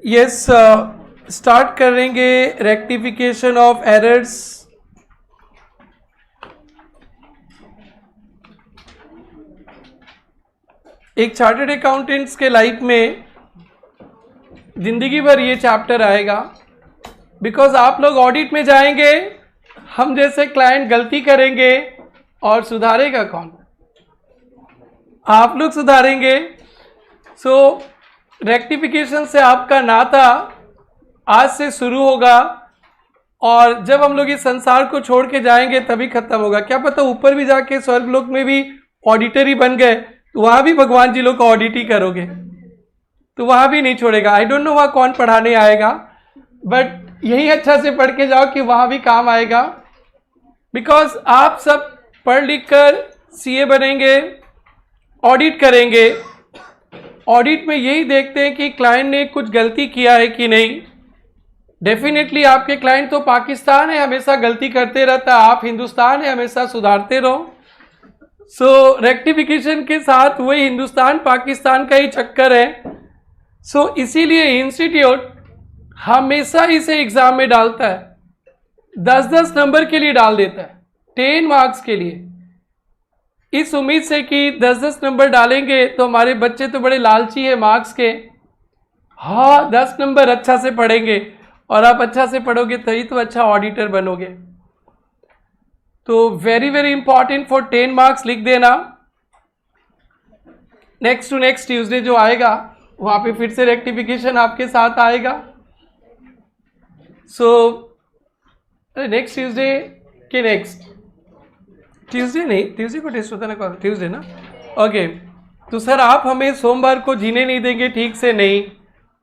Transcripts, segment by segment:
Yes, start करेंगे rectification of errors. एक chartered accountants के लाइफ में जिंदगी भर ये चैप्टर आएगा, बिकॉज आप लोग ऑडिट में जाएंगे, हम जैसे क्लाइंट गलती करेंगे और सुधारेगा कौन? आप लोग सुधारेंगे। सो रेक्टिफिकेशन से आपका नाता आज से शुरू होगा, और जब हम लोग इस संसार को छोड़ के जाएंगे तभी खत्म होगा। क्या पता ऊपर भी जाके स्वर्गलोक में भी ऑडिटर ही बन गए तो वहां भी भगवान जी लोग का ऑडिट ही करोगे, तो वहां भी नहीं छोड़ेगा। आई डोंट नो वहां कौन पढ़ाने आएगा, बट यही अच्छा से पढ़ के जाओ कि वहां भी काम आएगा। बिकॉज आप सब पढ़ लिख कर सीए बनेंगे, ऑडिट करेंगे। ऑडिट में यही देखते हैं कि क्लाइंट ने कुछ गलती किया है कि नहीं। डेफिनेटली आपके क्लाइंट तो पाकिस्तान है, हमेशा गलती करते रहता है, आप हिंदुस्तान है, हमेशा सुधारते रहो। सो रेक्टिफिकेशन के साथ वही हिंदुस्तान पाकिस्तान का ही चक्कर है। सो इसीलिए इंस्टीट्यूट हमेशा इसे एग्जाम में डालता है, 10-10 नंबर के लिए डाल देता है, 10 मार्क्स के लिए, इस उम्मीद से कि 10-10 नंबर डालेंगे तो हमारे बच्चे तो बड़े लालची है मार्क्स के। हाँ, 10 नंबर अच्छा से पढ़ेंगे, और आप अच्छा से पढ़ोगे तभी तो अच्छा ऑडिटर बनोगे। तो very very important for 10 marks लिख देना। नेक्स्ट टू नेक्स्ट ट्यूसडे जो आएगा वहां पे फिर से रेक्टिफिकेशन आपके साथ आएगा। सो नेक्स्ट ट्यूसडे के नेक्स्ट ट्यूसडे नहीं, ट्यूसडे को टेस्ट होता है ना, ट्यूसडे ना, ओके। तो सर आप हमें सोमवार को जीने नहीं देंगे ठीक से? नहीं।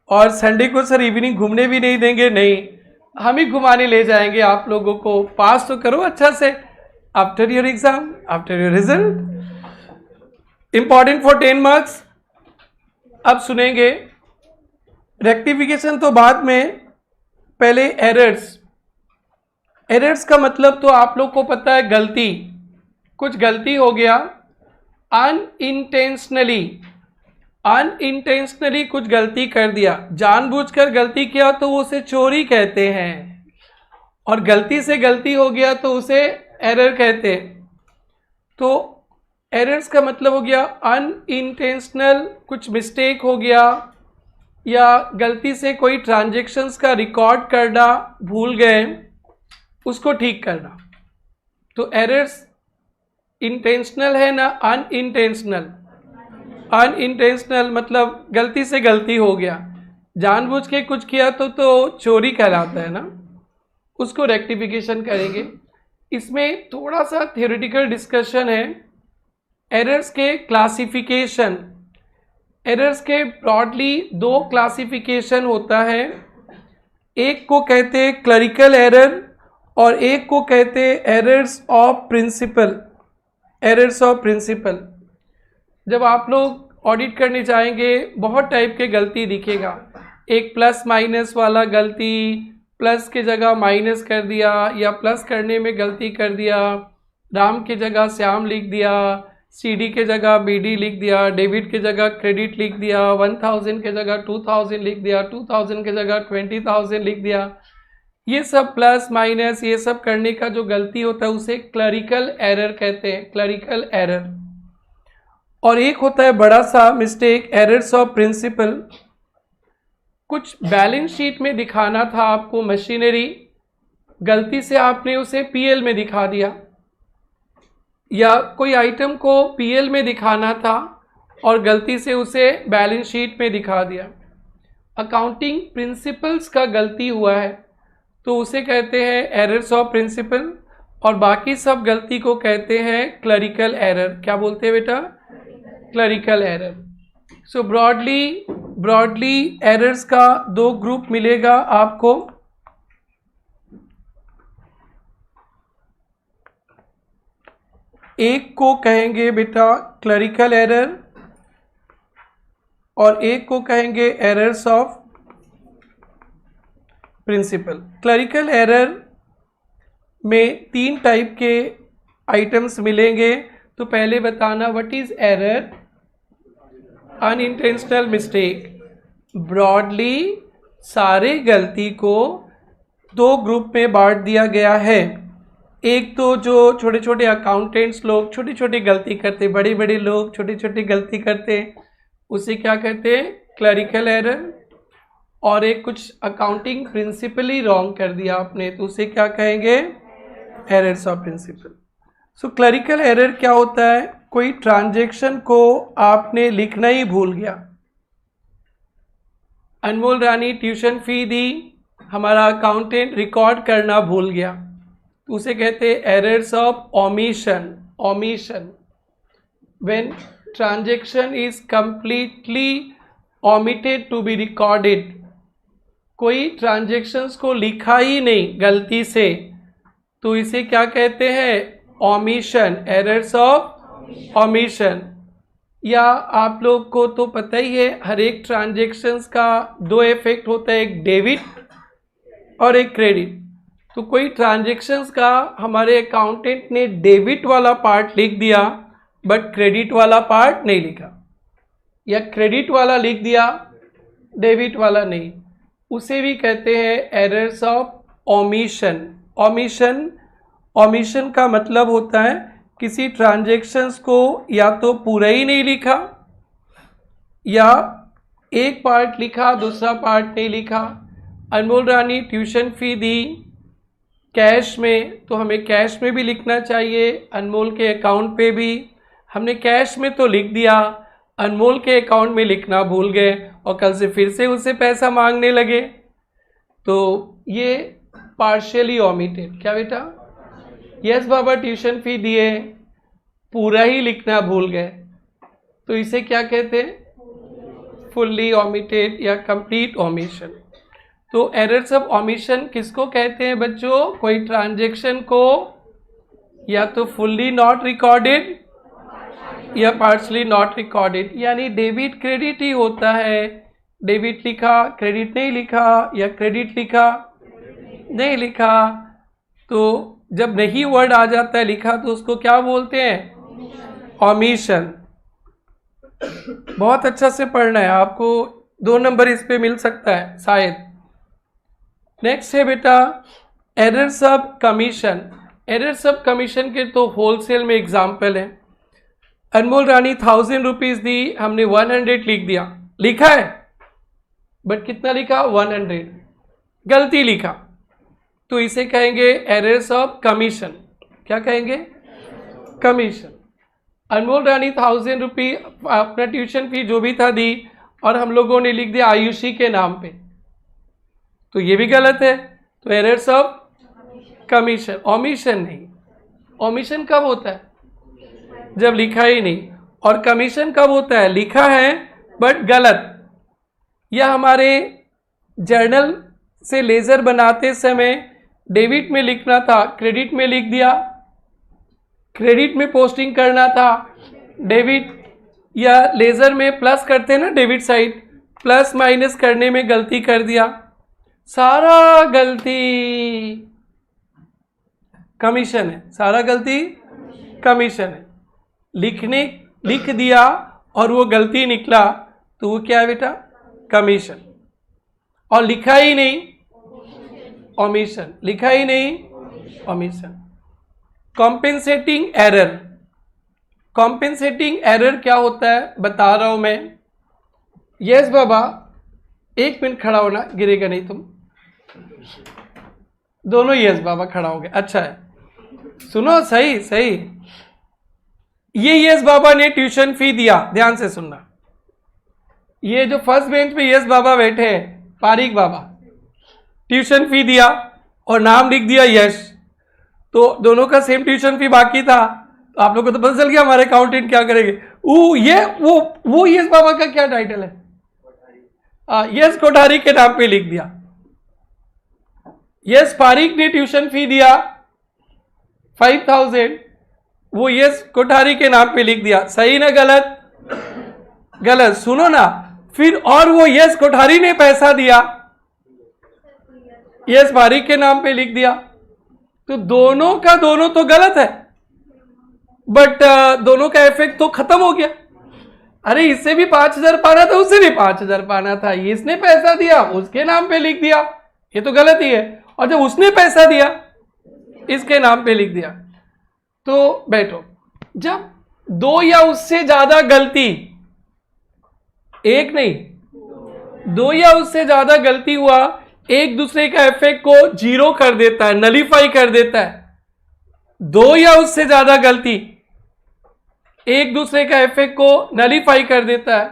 और संडे को सर इवनिंग घूमने भी नहीं देंगे? नहीं, हम ही घुमाने ले जाएंगे आप लोगों को। पास तो करो अच्छा से after your exam, after your result. Important for 10 marks. अब सुनेंगे रेक्टिफिकेशन तो बाद में, पहले एरर्स। एरर्स का मतलब तो आप लोग को पता है, गलती, कुछ गलती हो गया अनइंटेंशनली, अनइंटेंशनली कुछ गलती कर दिया, जानबूझकर गलती किया तो उसे चोरी कहते हैं, और गलती से गलती हो गया तो उसे एरर कहते हैं। तो एरर्स का मतलब हो गया अनइंटेंशनल, कुछ मिस्टेक हो गया, या गलती से कोई ट्रांजैक्शंस का रिकॉर्ड करना भूल गए, उसको ठीक करना। तो एरर्स इंटेंशनल है ना अनइंटेंशनल? अनइंटेंशनल मतलब गलती से गलती हो गया, जानबूझ के कुछ किया तो चोरी कहलाता है ना, उसको रेक्टिफिकेशन करेंगे। इसमें थोड़ा सा थ्योरेटिकल डिस्कशन है। एरर्स के क्लासिफिकेशन, एरर्स के ब्रॉडली 2 क्लासिफिकेशन होता है। एक को कहते हैं क्लरिकल एरर, और एक को कहते हैं errors of principle. Errors of principle, जब आप लोग ऑडिट करने जाएंगे बहुत टाइप के गलती दिखेगा। एक प्लस माइनस वाला गलती, प्लस के जगह माइनस कर दिया, या प्लस करने में गलती कर दिया, राम के जगह श्याम लिख दिया, सीडी के जगह बीडी लिख दिया, डेबिट के जगह क्रेडिट लिख दिया, 1000 के जगह 2000 लिख दिया, 2000 के जगह 20,000 लिख दिया। ये सब प्लस माइनस ये सब करने का जो गलती होता है उसे क्लरिकल एरर कहते हैं, क्लरिकल एरर। और एक होता है बड़ा सा मिस्टेक, एरर्स ऑफ प्रिंसिपल। कुछ बैलेंस शीट में दिखाना था आपको मशीनरी, गलती से आपने उसे पीएल में दिखा दिया, या कोई आइटम को पीएल में दिखाना था और गलती से उसे बैलेंस शीट में दिखा दिया। अकाउंटिंग प्रिंसिपल्स का गलती हुआ है तो उसे कहते हैं एरर्स ऑफ प्रिंसिपल, और बाकी सब गलती को कहते हैं क्लरिकल एरर। क्या बोलते हैं बेटा? Clerical error. So broadly errors का 2 ग्रुप मिलेगा आपको। एक को कहेंगे बेटा क्लरिकल एरर, और एक को कहेंगे errors of principle. Clerical error में 3 टाइप के आइटम्स मिलेंगे। तो पहले बताना what is error, unintentional mistake, broadly सारे गलती को दो ग्रुप में बांट दिया गया है। एक तो जो छोटे छोटे अकाउंटेंट्स लोग छोटी छोटी गलती करते, बड़े बड़े लोग छोटी छोटी गलती करते, उसे क्या कहते हैं, क्लरिकल एरर। और एक कुछ अकाउंटिंग प्रिंसिपली रॉन्ग कर दिया आपने, तो उसे क्या कहेंगे, errors of principle. So clerical error क्या होता है, कोई ट्रांजैक्शन को आपने लिखना ही भूल गया। अनमोल रानी ट्यूशन फी दी, हमारा अकाउंटेंट रिकॉर्ड करना भूल गया, तो उसे कहते हैं errors of omission. Omission, when transaction is completely omitted to be recorded, कोई ट्रांजैक्शंस को लिखा ही नहीं गलती से, तो इसे क्या कहते हैं, ओमिशन, एरर्स ऑफ ओमिशन। या आप लोग को तो पता ही है, हर एक ट्रांजैक्शंस का दो इफेक्ट होता है, एक डेबिट और एक क्रेडिट। तो कोई ट्रांजैक्शंस का हमारे अकाउंटेंट ने डेबिट वाला पार्ट लिख दिया बट क्रेडिट वाला पार्ट नहीं लिखा, या क्रेडिट वाला लिख दिया डेबिट वाला नहीं, उसे भी कहते हैं errors of omission. Omission, omission का मतलब होता है किसी ट्रांजैक्शंस को या तो पूरा ही नहीं लिखा, या एक पार्ट लिखा दूसरा पार्ट नहीं लिखा। अनमोल रानी ट्यूशन फी दी कैश में, तो हमें कैश में भी लिखना चाहिए, अनमोल के अकाउंट पे भी। हमने कैश में तो लिख दिया, अनमोल के अकाउंट में लिखना भूल गए और कल से फिर से उससे पैसा मांगने लगे, तो ये पार्शियली ओमिटेड। क्या बेटा, यस बाबा ट्यूशन फी दिए, पूरा ही लिखना भूल गए, तो इसे क्या कहते हैं, फुल्ली ओमिटेड या कंप्लीट ओमिशन। तो एरर्स ऑफ ओमिशन किसको कहते हैं बच्चों, कोई ट्रांजैक्शन को या तो फुल्ली नॉट रिकॉर्डेड या पार्शली नॉट रिकॉर्डेड, यानी डेबिट क्रेडिट ही होता है, डेबिट लिखा क्रेडिट नहीं लिखा, या क्रेडिट लिखा नहीं लिखा। तो जब नहीं वर्ड आ जाता है लिखा, तो उसको क्या बोलते हैं, ओमिशन। बहुत अच्छा से पढ़ना है आपको, 2 नंबर इस पे मिल सकता है शायद। नेक्स्ट है बेटा errors of commission. Errors of commission के तो होलसेल में एग्जाम्पल है। अनमोल रानी 1000 रुपीज दी, हमने 100 लिख दिया, लिखा है बट कितना लिखा, 100, गलती लिखा, तो इसे कहेंगे एरर्स ऑफ कमीशन। क्या कहेंगे, कमीशन। अनमोल रानी 1000 रुपये अपना ट्यूशन फी जो भी था दी, और हम लोगों ने लिख दिया आयुषी के नाम पे, तो ये भी गलत है, तो एरर्स ऑफ कमीशन। ओमिशन नहीं, ओमिशन कब होता है, जब लिखा ही नहीं। और कमीशन कब होता है, लिखा है बट गलत, या हमारे जर्नल से लेजर बनाते समय डेबिट में लिखना था, क्रेडिट में लिख दिया, क्रेडिट में पोस्टिंग करना था डेबिट, या लेजर में प्लस करते हैं ना डेबिट साइड, प्लस माइनस करने में गलती कर दिया, सारा गलती कमीशन है, सारा गलती कमीशन है। लिख दिया और वो गलती निकला, तो वो क्या है बेटा, कमीशन। और लिखा ही नहीं, ओमिशन, लिखा ही नहीं, omission. Compensating error. Compensating error क्या होता है बता रहा हूं मैं। यस बाबा, 1 मिनट खड़ा होना, गिरेगा नहीं तुम दोनों। यस बाबा खड़ा हो गए, अच्छा है, सुनो, सही सही। ये यस बाबा ने ट्यूशन फी दिया, ध्यान से सुनना। ये जो फर्स्ट बेंच पे यस बाबा बैठे हैं, पारिक बाबा, ट्यूशन फी दिया और नाम लिख दिया यश, तो दोनों का सेम ट्यूशन फी बाकी था, तो आप लोग को तो पता चल गया हमारे अकाउंटेंट क्या करेंगे। वो यस बाबा का क्या टाइटल है, यस कोठारी के नाम पे लिख दिया। यस पारिक ने ट्यूशन फी दिया 5000, वो यस कोठारी के नाम पे लिख दिया, सही ना गलत, गलत। सुनो ना, फिर और वो यस कोठारी ने पैसा दिया, यस पारिक के नाम पे लिख दिया, तो दोनों का दोनों तो गलत है, बट दोनों का इफेक्ट तो खत्म हो गया। अरे इससे भी 5,000 पाना था, उससे भी 5,000 पाना था, इसने पैसा दिया उसके नाम पे लिख दिया, ये तो गलत ही है। और जब उसने पैसा दिया इसके नाम पे लिख दिया, तो बैठो, जब दो या उससे ज्यादा गलती, एक नहीं दो या उससे ज्यादा गलती हुआ, एक दूसरे का इफेक्ट को जीरो कर देता है, नलीफाई कर देता है। दो या उससे ज्यादा गलती एक दूसरे का इफेक्ट को नलीफाई कर देता है,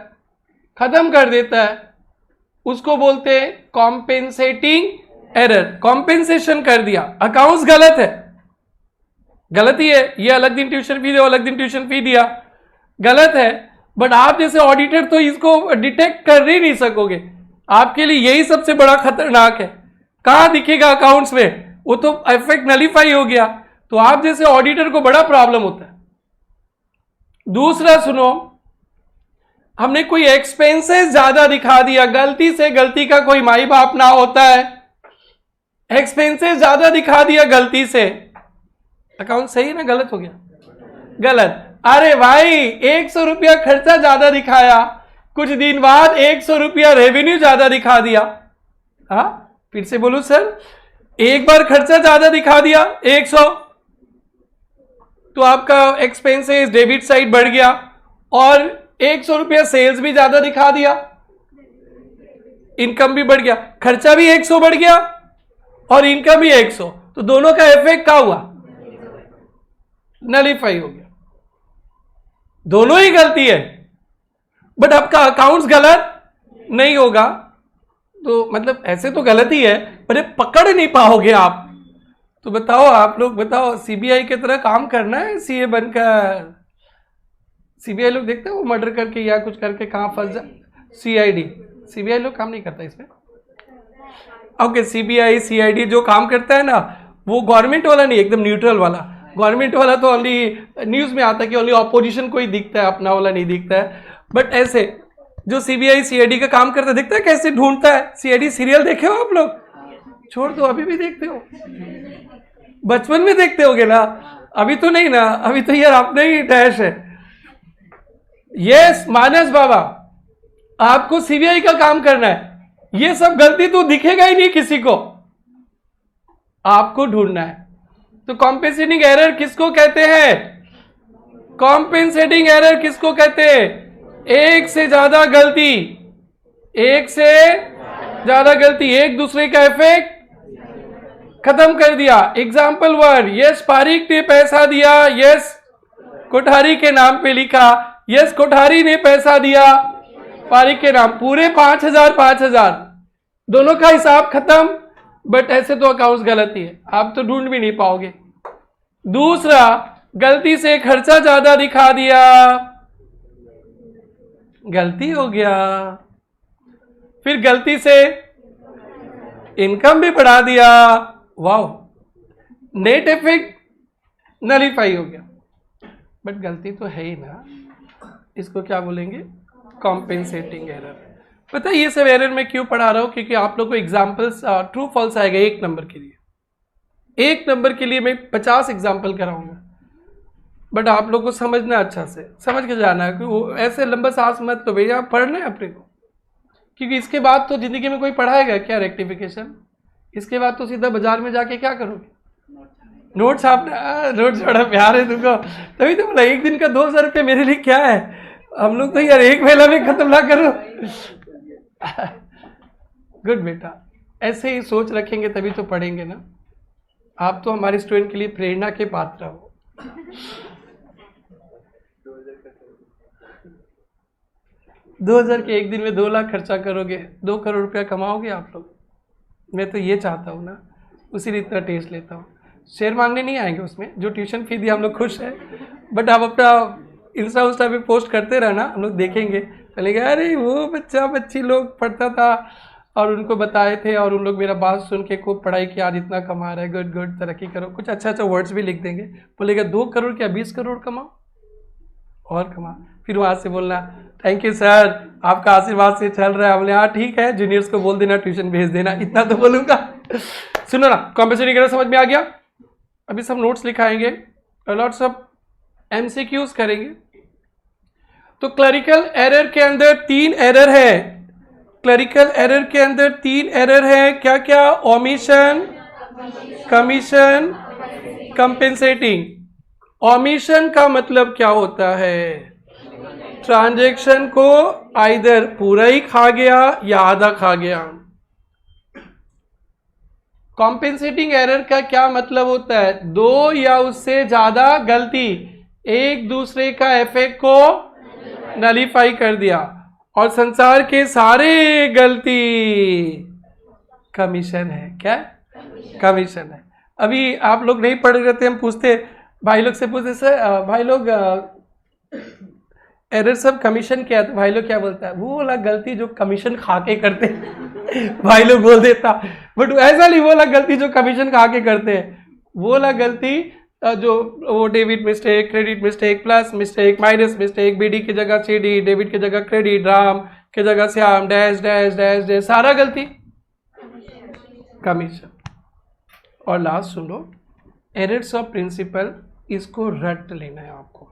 खत्म कर देता है, उसको बोलते हैं कॉम्पेंसेटिंग एरर। कॉम्पेंसेशन कर दिया, अकाउंट्स गलत है, गलती है, ये अलग दिन ट्यूशन फी दो, अलग दिन ट्यूशन फी दिया, गलत है, बट आप जैसे ऑडिटर तो इसको डिटेक्ट कर ही नहीं सकोगे। आपके लिए यही सबसे बड़ा खतरनाक है। कहां दिखेगा अकाउंट्स में, वो तो इफेक्ट नलीफाई हो गया, तो आप जैसे ऑडिटर को बड़ा प्रॉब्लम होता है। दूसरा सुनो, हमने कोई एक्सपेंसेस ज्यादा दिखा दिया, गलती से, गलती का कोई माई बाप ना होता है, एक्सपेंसेस ज्यादा दिखा दिया गलती से, अकाउंट सही ना गलत हो गया? गलत। अरे भाई 100 रुपया खर्चा ज्यादा दिखाया, कुछ दिन बाद 100 रुपया रेवेन्यू ज्यादा दिखा दिया। हाँ फिर से बोलू सर, एक बार खर्चा ज्यादा दिखा दिया 100, तो आपका एक्सपेंसेस डेबिट साइड बढ़ गया, और 100 रुपया सेल्स भी ज्यादा दिखा दिया, इनकम भी बढ़ गया, खर्चा भी 100 बढ़ गया और इनकम भी 100, तो दोनों का इफेक्ट क्या हुआ? नलीफाई हो गया। दोनों ही गलती है, बट आपका अकाउंट्स गलत नहीं होगा, तो मतलब ऐसे तो गलत ही है, पर पकड़ नहीं पाओगे आप। तो बताओ, आप लोग बताओ, सीबीआई की तरह काम करना है सीए बनकर? सीबीआई लोग देखते हैं वो मर्डर करके या कुछ करके कहां फंस जा, सीआईडी, सीबीआई लोग काम नहीं करता इसमें। ओके, सीबीआई सीआईडी जो काम करता है ना, वो गवर्नमेंट वाला नहीं, एकदम न्यूट्रल वाला। गवर्नमेंट वाला तो ओनली न्यूज में आता है कि ओनली ऑपोजिशन को ही दिखता है, अपना वाला नहीं दिखता है। बट ऐसे जो सीबीआई सीआईडी का काम करता है, दिखता है कैसे ढूंढता है। सीआईडी सीरियल देखे हो आप लोग? छोड़ दो, अभी भी देखते हो, बचपन में देखते होगे ना, अभी तो नहीं ना, अभी तो यार अपने ही डैश है। यस मानस बाबा, आपको सीबीआई का काम करना है, ये सब गलती तो दिखेगा ही नहीं किसी को, आपको ढूंढना है। तो कॉम्पेंसेटिंग एरर किसको कहते हैं? कॉम्पेंसेटिंग एरर किसको कहते हैं? एक से ज्यादा गलती, एक से ज्यादा गलती, एक दूसरे का इफेक्ट खत्म कर दिया। एग्जाम्पल 1, यस पारिक ने पैसा दिया, यस कोठारी के नाम पे लिखा, यस कोठारी ने पैसा दिया पारिक के नाम, पूरे 5,000 5,000, दोनों का हिसाब खत्म, बट ऐसे तो अकाउंट्स गलत ही है, आप तो ढूंढ भी नहीं पाओगे। दूसरा, गलती से खर्चा ज्यादा दिखा दिया, गलती हो गया। फिर गलती से इनकम भी बढ़ा दिया, वाओ, नेट इफेक्ट नलीफाई हो गया, बट गलती तो है ही ना, इसको क्या बोलेंगे? Compensating error. पता है ये सब एरर मैं क्यों पढ़ा रहा हूं? क्योंकि आप लोग को एग्जाम्पल्स ट्रू फॉल्स आएगा 1 नंबर के लिए, 1 नंबर के लिए मैं 50 एग्जाम्पल कराऊंगा, बट आप लोग को समझना, अच्छा से समझ के जाना है, क्योंकि ऐसे लंबा सांस मत लो भैया, पढ़ना है अपने को, क्योंकि इसके बाद तो जिंदगी में कोई पढ़ाएगा क्या रेक्टिफिकेशन? इसके बाद तो सीधा बाजार में जाके क्या करोगे? नोट छापना। नोट बड़ा प्यार है तुमको, तभी तो बोला 1 दिन का 2,000 रुपये मेरे लिए क्या है, हम लोग तो यार 1 महीना में खत्म ना करो। गुड बेटा, ऐसे ही सोच रखेंगे तभी तो पढ़ेंगे ना। आप तो हमारे स्टूडेंट के लिए प्रेरणा के पात्र हो। 2,000 के 1 दिन में 2 लाख खर्चा करोगे, 2 करोड़ रुपया कमाओगे आप लोग। मैं तो ये चाहता हूँ ना, उसी लिए इतना टेस्ट लेता हूँ। शेयर मांगने नहीं आएंगे उसमें, जो ट्यूशन फी दिया हम लोग खुश हैं, बट आप अपना इंस्टा उस्टा पे पोस्ट करते रहना, हम लोग देखेंगे, चलेगा अरे वो बच्चा बच्ची लोग पढ़ता था और उनको बताए थे, और उन लोग मेरा बात सुन के खूब पढ़ाई किया, आज इतना कमा रहा है, गुड गुड, तरक्की करो, कुछ अच्छा अच्छा वर्ड्स भी लिख देंगे। बोलेगा 2 करोड़ क्या 20 करोड़ कमाओ, और कमा। फिर वहाँ से बोलना थैंक यू सर, आपका आशीर्वाद से चल रहा है। बोले हाँ ठीक है, जूनियर्स को बोल देना ट्यूशन भेज देना, इतना तो बोलूँगा। सुनो ना, कॉम्पेंसेटिंग एरर समझ में आ गया? अभी सब नोट्स लिखाएंगे, लॉट्स ऑफ MCQs करेंगे। तो क्लरिकल एरर के अंदर 3 एरर है, क्लरिकल एरर के अंदर 3 एरर है, क्या क्या? Omission, commission, compensating. ओमिशन का मतलब क्या होता है? ट्रांजैक्शन को आइदर पूरा ही खा गया या आधा खा गया। कॉम्पेंसेटिंग एरर का क्या मतलब होता है? 2 या उससे ज्यादा गलती एक दूसरे का इफेक्ट को नलीफाई कर दिया, और संसार के सारे गलती कमीशन है। क्या? कमीशन है। अभी आप लोग नहीं पढ़ रहे थे, हम पूछते भाई लोग से, पूछते सर भाई लोग एरर सब कमीशन क्या है? तो भाई लोग क्या बोलता है? वो वाला गलती जो कमीशन खा के करते भाई लोग बोल देता, बट ऐसा नहीं, वो वाला गलती जो कमीशन खा के करते हैं, वो वाला गलती जो वो debit mistake, credit mistake, plus mistake, minus mistake, BD की जगह सीडी, डेबिट की जगह क्रेडिट, राम की जगह Shyam, dash dash dash dash, सारा गलती कमीशन। और लास्ट सुन लो, एरर्स ऑफ प्रिंसिपल, इसको रट लेना है आपको।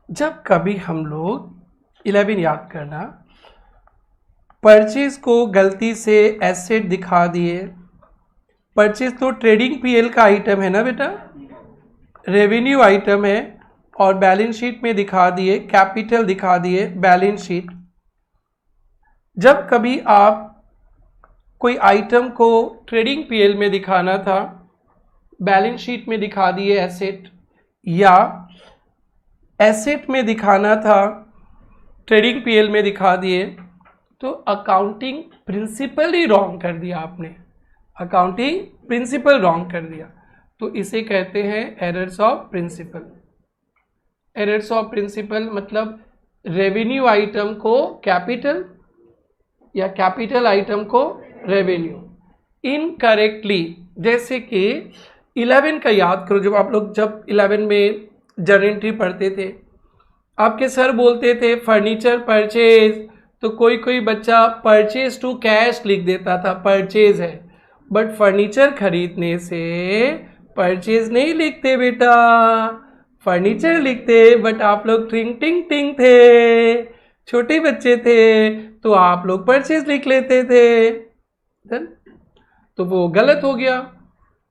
जब कभी हम लोग 11 याद करना, परचेज को गलती से एसेट दिखा दिए, परचेज तो ट्रेडिंग पीएल का आइटम है ना बेटा, रेवेन्यू आइटम है, और बैलेंस शीट में दिखा दिए, कैपिटल दिखा दिए, बैलेंस शीट। जब कभी आप कोई आइटम को ट्रेडिंग पीएल में दिखाना था, बैलेंस शीट में दिखा दिए एसेट, या एसेट में दिखाना था, ट्रेडिंग पीएल में दिखा दिए, तो अकाउंटिंग प्रिंसिपल ही रॉन्ग कर दिया आपने, अकाउंटिंग प्रिंसिपल रॉन्ग कर दिया। तो इसे कहते हैं errors of principle. Errors of principle मतलब रेवेन्यू आइटम को कैपिटल या कैपिटल आइटम को रेवेन्यू इनकरेक्टली। जैसे कि 11 का याद करो, जब आप लोग जब 11 में जर्नल एंट्री पढ़ते थे, आपके सर बोलते थे फर्नीचर परचेज, तो कोई कोई बच्चा परचेज टू कैश लिख देता था, परचेज है, बट फर्नीचर खरीदने से परचेज नहीं लिखते बेटा, फर्नीचर लिखते। बट आप लोग टिंग टिंग टिंग थे, छोटे बच्चे थे, तो आप लोग परचेज लिख लेते थे, तो वो गलत हो गया।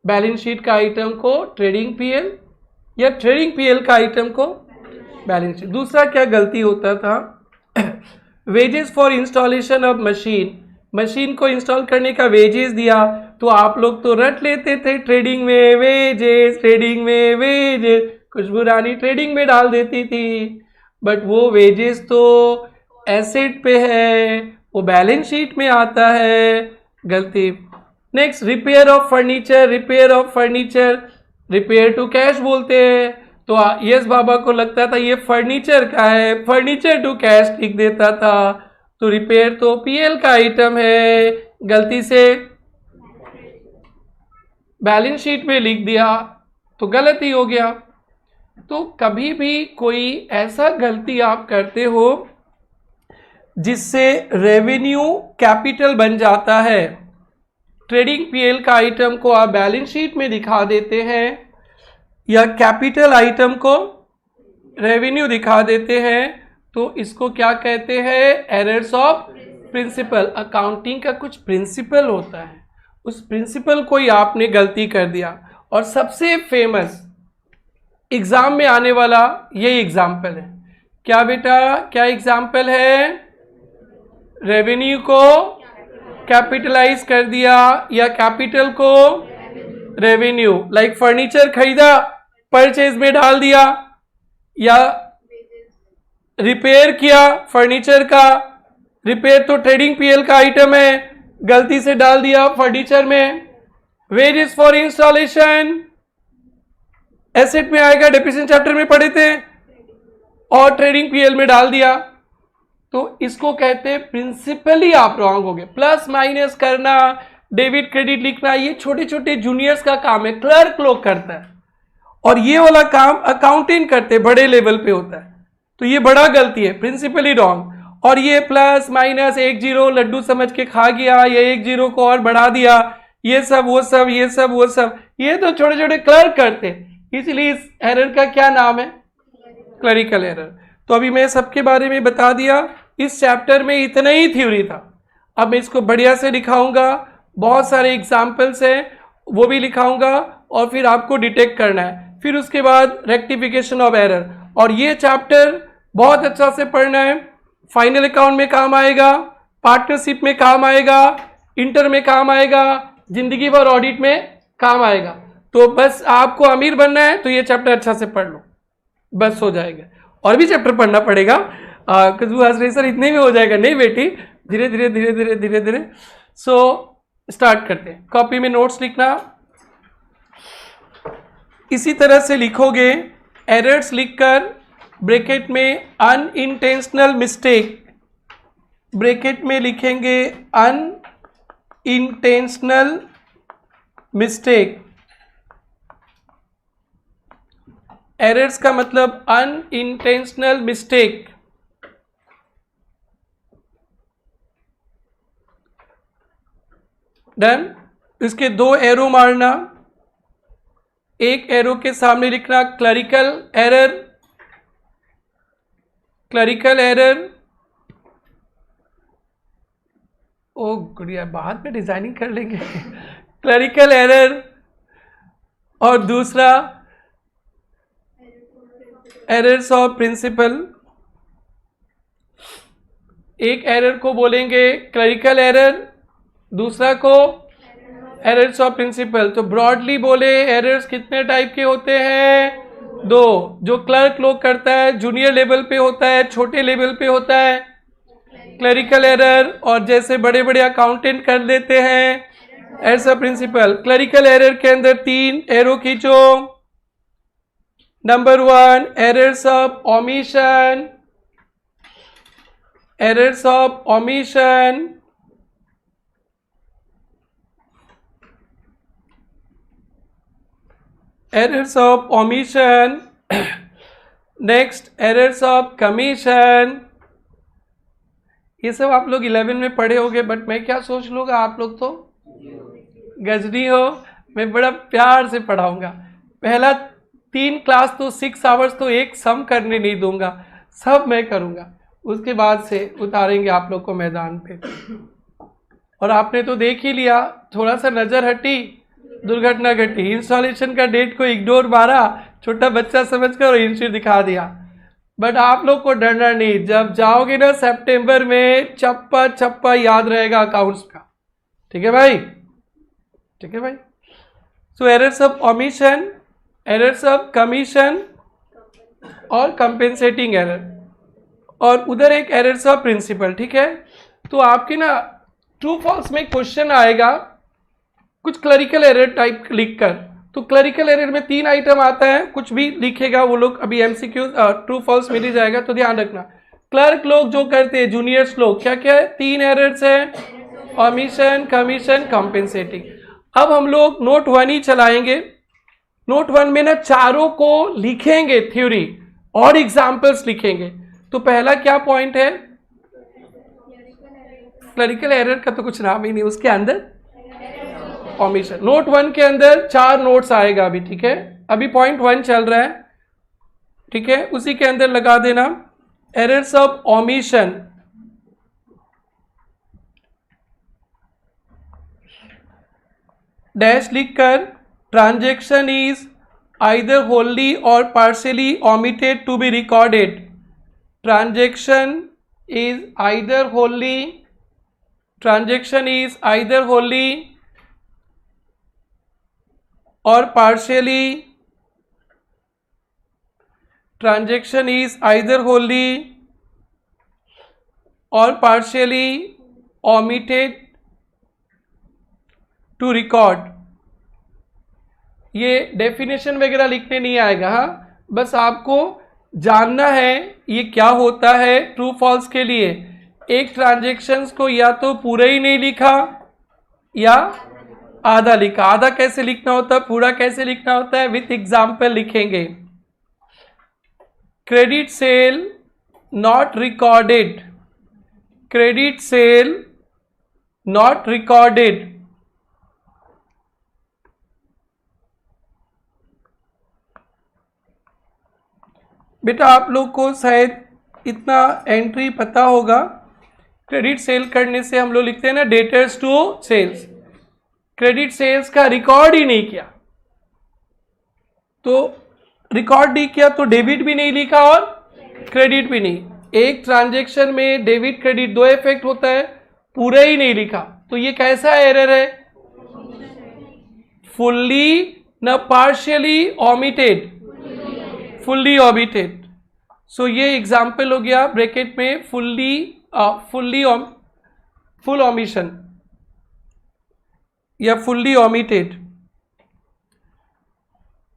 बैलेंस शीट का आइटम को ट्रेडिंग पीएल या ट्रेडिंग पीएल का आइटम को बैलेंस शीट। दूसरा क्या गलती होता था? Wages for installation of machine, machine को इंस्टॉल करने का वेजेस दिया, तो आप लोग तो रट लेते थे ट्रेडिंग में वेजेस, ट्रेडिंग में वेजेस, खुशबू रानी ट्रेडिंग में डाल देती थी, बट वो वेजेस तो एसेट पे है, वो बैलेंस शीट में आता है, गलती। Next, repair of furniture, repair of furniture, repair to cash बोलते हैं, तो यस बाबा को लगता था ये फर्नीचर का है, फर्नीचर टू कैश लिख देता था, तो रिपेयर तो पीएल का आइटम है, गलती से बैलेंस शीट में लिख दिया, तो गलती हो गया। तो कभी भी कोई ऐसा गलती आप करते हो जिससे रेवेन्यू कैपिटल बन जाता है, ट्रेडिंग पीएल का आइटम को आप बैलेंस शीट में दिखा देते हैं, या कैपिटल आइटम को रेवेन्यू दिखा देते हैं, तो इसको क्या कहते हैं? Errors of principal. अकाउंटिंग का कुछ प्रिंसिपल होता है, उस प्रिंसिपल को ही आपने गलती कर दिया। और सबसे फेमस एग्जाम में आने वाला यही एग्जाम्पल है। क्या बेटा, क्या एग्जाम्पल है? रेवेन्यू को कैपिटलाइज कर दिया या कैपिटल को रेवेन्यू, लाइक फर्नीचर खरीदा परचेज में डाल दिया, या रिपेयर किया फर्नीचर का, रिपेयर तो ट्रेडिंग पीएल का आइटम है, गलती से डाल दिया फर्नीचर में। वेजेस फॉर इंस्टॉलेशन एसेट में आएगा, डेप्रिसिएशन चैप्टर में पढ़े थे, और ट्रेडिंग पीएल में डाल दिया, तो इसको कहते हैं प्रिंसिपली आप रॉन्ग हो गए। प्लस माइनस करना, डेबिट क्रेडिट लिखना, ये छोटे छोटे जूनियर्स का काम है, क्लर्क लोग करता है, और ये वाला काम अकाउंटेंट करते, बड़े लेवल पे होता है, तो ये बड़ा गलती है, प्रिंसिपली रॉन्ग। और ये प्लस माइनस 1 0 लड्डू समझ के खा गया, या 1 0 को और बढ़ा दिया, ये सब वो सब, ये सब वो सब, ये तो छोटे छोटे क्लर्क करते, इसलिए इस एरर का क्या नाम है? Clerical error. तो अभी मैं सबके बारे में बता दिया। इस चैप्टर में इतना ही थ्योरी था। अब मैं इसको बढ़िया से दिखाऊंगा, बहुत सारे एग्जाम्पल्स हैं वो भी लिखाऊंगा, और फिर आपको डिटेक्ट करना है। फिर उसके बाद रेक्टिफिकेशन ऑफ एरर। और ये चैप्टर बहुत अच्छा से पढ़ना है, फाइनल अकाउंट में काम आएगा, पार्टनरशिप में काम आएगा, इंटर में काम आएगा, जिंदगी भर ऑडिट में काम आएगा। तो बस आपको अमीर बनना है तो ये चैप्टर अच्छा से पढ़ लो, बस हो जाएगा। और भी चैप्टर पढ़ना पड़ेगा, सर इतने में हो जाएगा? नहीं बेटी, धीरे धीरे धीरे धीरे धीरे धीरे। सो स्टार्ट करते हैं। कॉपी में नोट्स लिखना, इसी तरह से लिखोगे। एरर्स लिखकर ब्रैकेट में अनइंटेंशनल मिस्टेक, ब्रैकेट में लिखेंगे अनइंटेंशनल मिस्टेक। एरर्स का मतलब अनइंटेंशनल मिस्टेक। डन। इसके दो एरो मारना, एक एरो के सामने लिखना क्लरिकल एरर, क्लरिकल एरर। ओ गुड़िया, बाद में डिजाइनिंग कर लेंगे। Clerical error. और दूसरा एरर्स ऑफ प्रिंसिपल। एक एरर को बोलेंगे क्लरिकल एरर, दूसरा को एरर्स ऑफ प्रिंसिपल। तो ब्रॉडली बोले एरर्स कितने टाइप के होते हैं? दो। जो क्लर्क लोग करता है जूनियर लेवल पे होता है, छोटे लेवल पे होता है क्लरिकल एरर, और जैसे बड़े बड़े अकाउंटेंट कर देते हैं errors of principle. Clerical error के अंदर तीन एरो खींचो। Number 1 errors of omission, errors of omission. Errors of omission. Next errors of commission. ये सब आप लोग 11 में पढ़े होंगे, बट मैं क्या सोच लूँगा, आप लोग तो गजनी हो, मैं बड़ा प्यार से पढ़ाऊंगा। पहला 3 क्लास तो 6 आवर्स तो एक सम करने नहीं दूंगा, सब मैं करूंगा। उसके बाद से उतारेंगे आप लोग को मैदान पे। और आपने तो देख ही लिया, थोड़ा सा नजर हटी दुर्घटना घटी। इंस्टॉलेशन का डेट को इग्नोर मारा, छोटा बच्चा समझकर और इंस्टीट्यूट दिखा दिया। बट आप लोग को डरना नहीं, जब जाओगे ना सितंबर में, चप्पा चप्पा याद रहेगा अकाउंट्स का। ठीक है भाई, ठीक है भाई। So errors of omission, errors of commission और कंपेंसेटिंग एरर, और उधर एक एरर्स ऑफ प्रिंसिपल। ठीक है। तो आपके ना ट्रू फॉल्स में क्वेश्चन आएगा कुछ क्लरिकल एरर टाइप लिखकर। तो क्लरिकल एरर में 3 आइटम आता है, कुछ भी लिखेगा वो लोग, अभी एमसीक्यू ट्रू फॉल्स मिल ही जाएगा, तो ध्यान रखना। क्लर्क लोग जो करते हैं, जूनियर्स लोग, क्या क्या है? 3 एरर्स है, ओमिशन, कमीशन, कंपेंसेटिंग। अब हम लोग नोट 1 ही चलाएंगे। नोट 1 में ना चारों को लिखेंगे थ्योरी और एग्जाम्पल्स लिखेंगे। तो पहला क्या पॉइंट है? क्लरिकल एरर का तो कुछ नाम ही नहीं, उसके अंदर ओमिशन। नोट 1 के अंदर 4 नोट्स आएगा अभी। ठीक है, अभी पॉइंट 1 चल रहा है। ठीक है, उसी के अंदर लगा देना एरर्स ऑफ ओमिशन। डैश लिखकर ट्रांजेक्शन इज आइदर होलली और partially omitted to be recorded. Transaction is either wholly, transaction is either wholly और partially, transaction is either wholly और पार्शियली omitted टू रिकॉर्ड। ये डेफिनेशन वगैरह लिखने नहीं आएगा, हाँ, बस आपको जानना है ये क्या होता है ट्रू फॉल्स के लिए। एक ट्रांजेक्शन्स को या तो पूरा ही नहीं लिखा या आधा लिखा। आधा कैसे लिखना होता है, पूरा कैसे लिखना होता है, विथ एग्जाम्पल लिखेंगे। Credit sale not recorded, credit sale not recorded. बेटा आप लोग को शायद इतना एंट्री पता होगा। क्रेडिट सेल करने से हम लोग लिखते हैं ना debtors to sales, credit sales का रिकॉर्ड ही नहीं किया, तो रिकॉर्ड नहीं किया तो डेबिट भी नहीं लिखा और क्रेडिट भी नहीं। एक ट्रांजैक्शन में डेबिट क्रेडिट दो इफेक्ट होता है, पूरा ही नहीं लिखा, तो ये कैसा एरर है? फुल्ली न पार्शियली ओमिटेड, फुल्ली ओमिटेड। सो ये एग्जाम्पल हो गया ब्रैकेट में फुल ओमिशन या fully omitted,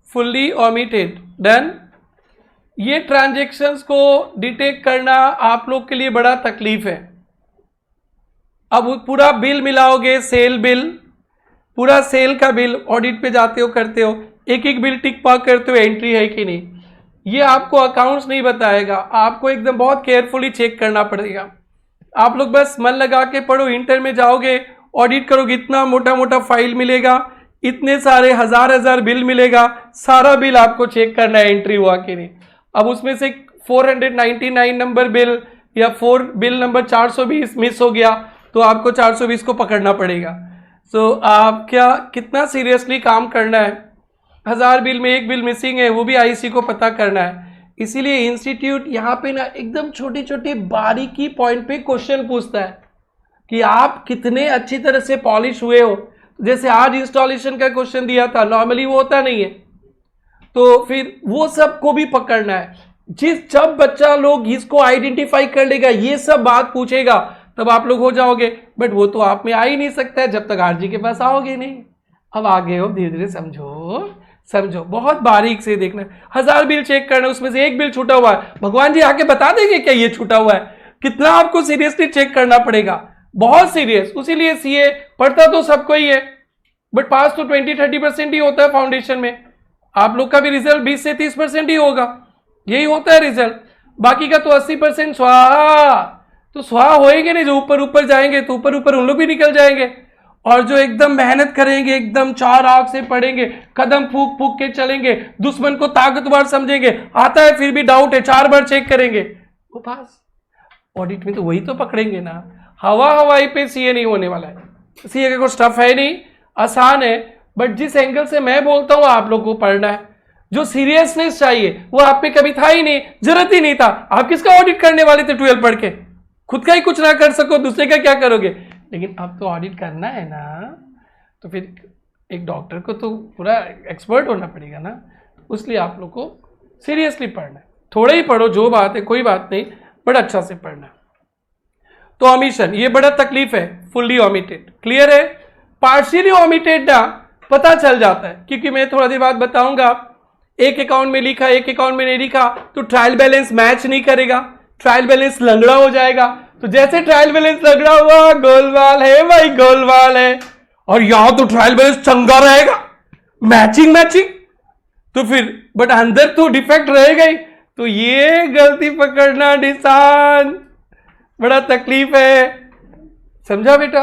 fully omitted. Done. ये ट्रांजैक्शंस को डिटेक्ट करना आप लोग के लिए बड़ा तकलीफ है। अब पूरा बिल मिलाओगे, सेल बिल, पूरा सेल का बिल ऑडिट पे जाते हो, करते हो, एक एक बिल टिक पाक करते हो एंट्री है कि नहीं, ये आपको अकाउंट्स नहीं बताएगा, आपको एकदम बहुत केयरफुली चेक करना पड़ेगा। आप लोग बस मन लगा के पढ़ो, इंटर में जाओगे ऑडिट करोगे, इतना मोटा मोटा फाइल मिलेगा, इतने सारे हजार बिल मिलेगा, सारा बिल आपको चेक करना है एंट्री हुआ कि नहीं। अब उसमें से 499 नंबर बिल या बिल नंबर 420 मिस हो गया तो आपको 420 को पकड़ना पड़ेगा। सो आप क्या कितना सीरियसली काम करना है, 1000 बिल में एक बिल मिसिंग है, वो भी आईसी को पता करना है। इसीलिए इंस्टीट्यूट यहाँ पे ना एकदम छोटी छोटी बारीकी पॉइंट पे क्वेश्चन पूछता है कि आप कितने अच्छी तरह से पॉलिश हुए हो। जैसे आज इंस्टॉलेशन का क्वेश्चन दिया था, नॉर्मली वो होता नहीं है, तो फिर वो सब को भी पकड़ना है। जब बच्चा लोग इसको आइडेंटिफाई कर लेगा, ये सब बात पूछेगा, तब आप लोग हो जाओगे। बट वो तो आप में आ ही नहीं सकता है जब तक आरजी के पास आओगे नहीं। अब आगे हो, धीरे धीरे समझो, बहुत बारीक से देखना। 1000 बिल चेक करना, उसमें से एक बिल छूटा हुआ है, भगवान जी आके बता देंगे क्या ये छूटा हुआ है? कितना आपको सीरियसली चेक करना पड़ेगा, बहुत सीरियस। उसीलिए सीए पढ़ता तो सबको ही है, बट पास तो 20-30% ही होता है फाउंडेशन में। आप लोग का भी रिजल्ट 20 से 30% ही होगा, यही होता है रिजल्ट। बाकी का तो 80% स्वाहा, तो स्वाहा होएंगे नहीं। जो ऊपर ऊपर जाएंगे तो ऊपर ऊपर उन लोग भी निकल जाएंगे, और जो एकदम मेहनत करेंगे, एकदम 4 आंख से पढ़ेंगे, कदम फूक फूक के चलेंगे, दुश्मन को ताकतवर समझेंगे, आता है फिर भी डाउट है 4 बार चेक करेंगे, वो पास। ऑडिट में तो वही तो पकड़ेंगे ना। हवाई पे सीए नहीं होने वाला है। सीए का कोई स्टफ है नहीं, आसान है, बट जिस एंगल से मैं बोलता हूं आप लोग को पढ़ना है, जो सीरियसनेस चाहिए वो आप पे कभी था ही नहीं, जरूरत ही नहीं था। आप किसका ऑडिट करने वाले थे 12 पढ़ के? खुद का ही कुछ ना कर सको, दूसरे का क्या करोगे? लेकिन अब तो ऑडिट करना है ना, तो फिर एक डॉक्टर को तो पूरा एक्सपर्ट होना पड़ेगा ना। इसलिए आप लोग को सीरियसली पढ़ना है। थोड़ा ही पढ़ो, जो बात है कोई बात नहीं, बट अच्छा से पढ़ना है। तो ओमिशन ये बड़ा तकलीफ है, फुल्ली ओमिटेड। क्लियर है? पार्शियली ओमिटेड ना पता चल जाता है, क्योंकि मैं थोड़ा देर बाद बताऊंगा। एक अकाउंट में लिखा, एक अकाउंट में नहीं लिखा, तो ट्रायल बैलेंस मैच नहीं करेगा, ट्रायल बैलेंस लंगड़ा हो जाएगा। तो जैसे ट्रायल बैलेंस लंगड़ा हुआ, गोलमाल है भाई, गोलमाल है। और यहां तो ट्रायल बैलेंस चंगा रहेगा, मैचिंग। तो फिर बट अंदर तो डिफेक्ट रहेगा ही। तो ये गलती पकड़ना निशान बड़ा तकलीफ है, समझा बेटा?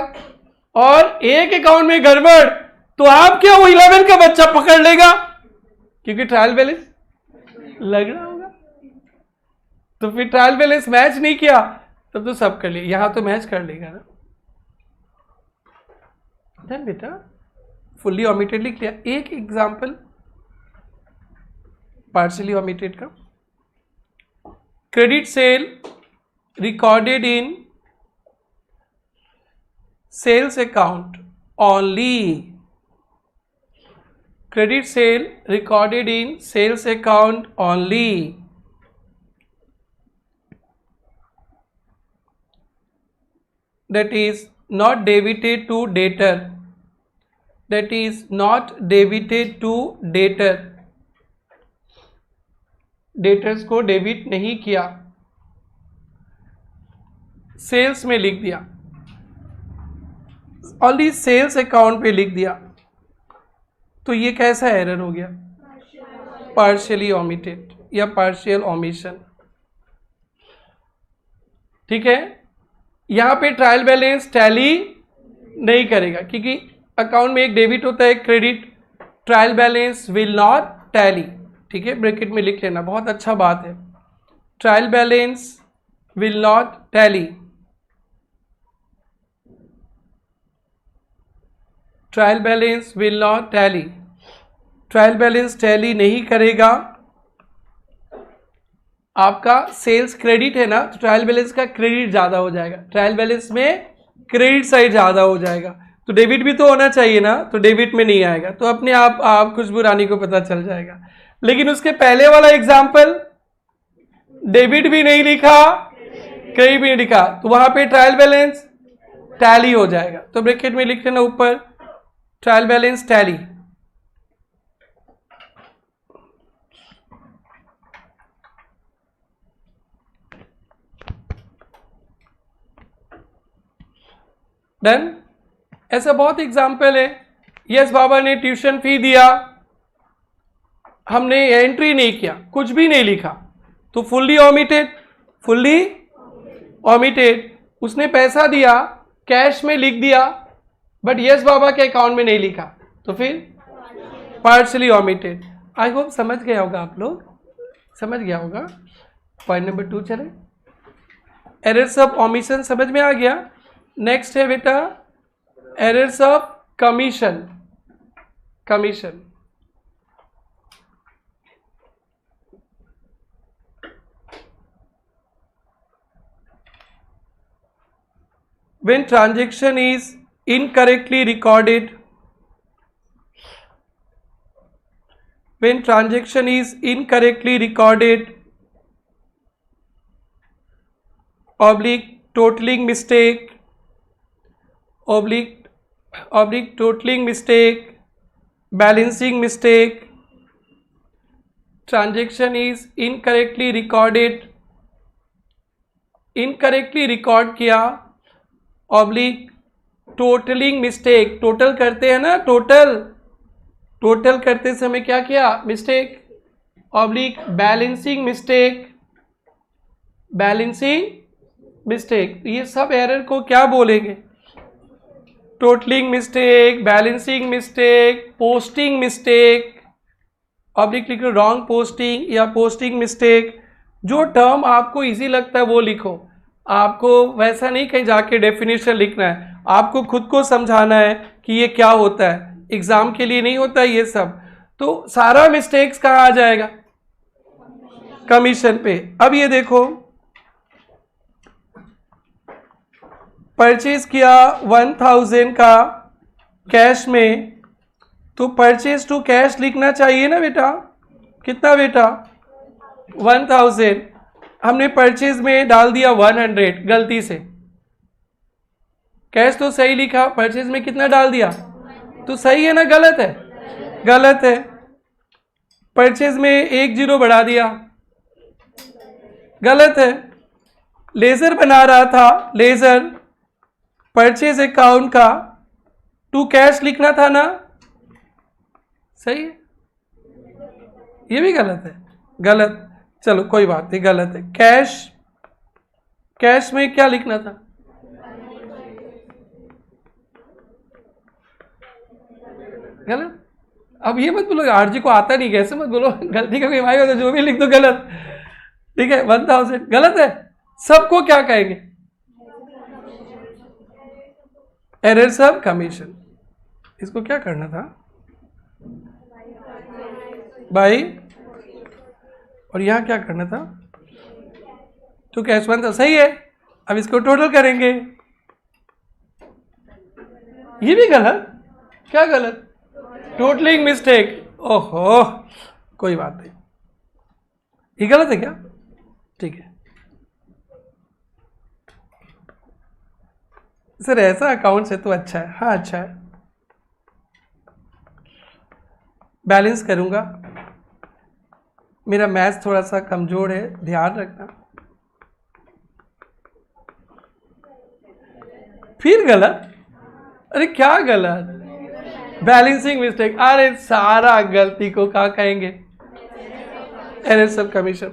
और एक अकाउंट में गड़बड़, तो आप क्या वो 11 का बच्चा पकड़ लेगा, क्योंकि ट्रायल बैलेंस लंगड़ा होगा। तो फिर ट्रायल बैलेंस मैच नहीं किया, तब तो सब कर लिया। यहां तो मैच कर लेगा ना। डन बेटा, फुल्ली ओमिटेड लिख लिया। एक एग्जांपल पार्शियली ओमिटेड का, credit sale recorded in sales account only. Credit sale recorded in sales account only. That is not debited to debtor. That is not debited to debtor. Debtors को debit नहीं किया, sales में लिख दिया, only sales account पे लिख दिया, तो ये कैसा एरर हो गया? पार्शियली ओमिटेड या पार्शियल ओमिशन। ठीक है? यहां पे ट्रायल बैलेंस टैली नहीं करेगा, क्योंकि अकाउंट में एक डेबिट होता है, credit. Trial balance will not tally. ठीक है, ब्रैकेट में लिख लेना, बहुत अच्छा बात है। Trial balance will not tally. Trial balance will not tally. Trial balance tally नहीं करेगा. आपका सेल्स क्रेडिट है ना, तो ट्रायल बैलेंस का क्रेडिट ज्यादा हो जाएगा. ट्रायल बैलेंस में क्रेडिट साइड ज्यादा हो जाएगा, तो डेबिट भी तो होना चाहिए ना, तो डेबिट में नहीं आएगा. तो अपने आप खुशबू रानी को पता चल जाएगा. लेकिन उसके पहले वाला एग्जाम्पल डेबिट भी नहीं लिखा, क्रेडिट भी नहीं लिखा, तो वहां पे ट्रायल बैलेंस टैली हो जाएगा. तो ब्रैकेट में लिख लेना ऊपर ट्रायल बैलेंस टैली. डन. ऐसा बहुत एग्जाम्पल है. यस बाबा ने ट्यूशन फी दिया, हमने एंट्री नहीं किया, कुछ भी नहीं लिखा, तो फुल्ली ऑमिटेड. Fully omitted. उसने पैसा दिया, कैश में लिख दिया, बट यस बाबा के अकाउंट में नहीं लिखा, तो फिर पार्शली ऑमिटेड. आई होप समझ गया होगा, आप लोग समझ गया होगा. पॉइंट नंबर 2 चले. एरर्स ऑफ ओमिशन समझ में आ गया. नेक्स्ट है बेटा errors of commission. Commission. When transaction is incorrectly recorded, when transaction is incorrectly recorded, oblique totaling mistake, oblique totaling mistake, balancing mistake, transaction is incorrectly recorded, incorrectly record किया, oblique totalling mistake. Total करते हैं ना, total करते समय क्या किया, mistake. Oblique balancing mistake, balancing mistake. ये सब एरर को क्या बोलेंगे, totalling mistake, balancing mistake, posting mistake. Oblique लिखो रॉन्ग पोस्टिंग या पोस्टिंग मिस्टेक. जो टर्म आपको इजी लगता है वो लिखो. आपको वैसा नहीं कहीं जाके डेफिनेशन लिखना है, आपको खुद को समझाना है कि ये क्या होता है. एग्जाम के लिए नहीं होता ये सब. तो सारा मिस्टेक्स कहाँ आ जाएगा, कमीशन पे. अब ये देखो, परचेज किया 1000 का कैश में, तो परचेज टू कैश लिखना चाहिए ना बेटा. कितना बेटा, 1000. हमने परचेज में डाल दिया 100 गलती से. कैश तो सही लिखा, परचेज में कितना डाल दिया, तो सही है ना, गलत है, गलत है. परचेज में 1 0 बढ़ा दिया, गलत है. लेजर बना रहा था, लेजर परचेज अकाउंट का टू कैश लिखना था ना, सही है. ये भी गलत है, गलत. चलो कोई बात नहीं, गलत है. कैश में क्या लिखना था, गलत. अब ये मत बोलो आरजी को आता नहीं, कैसे मत बोलो, गलती का कोई भाई होता, जो भी लिख दो गलत. ठीक है, 1000 गलत है. सबको क्या कहेंगे, एरर्स ऑफ कमीशन. इसको क्या करना था भाई, और यहां क्या करना था, तो कैश बन था, सही है. अब इसको टोटल करेंगे, ये भी गलत. क्या गलत, टोटलिंग मिस्टेक. ओहो कोई बात नहीं, ये गलत है क्या, ठीक है. सर ऐसा अकाउंट से तो अच्छा है, हाँ अच्छा है. बैलेंस करूंगा, मेरा मैथ्स थोड़ा सा कमजोर है, ध्यान रखना. फिर गलत, अरे क्या गलत, बैलेंसिंग मिस्टेक. अरे सारा गलती को क्या कहेंगे, एरर्स ऑफ कमीशन.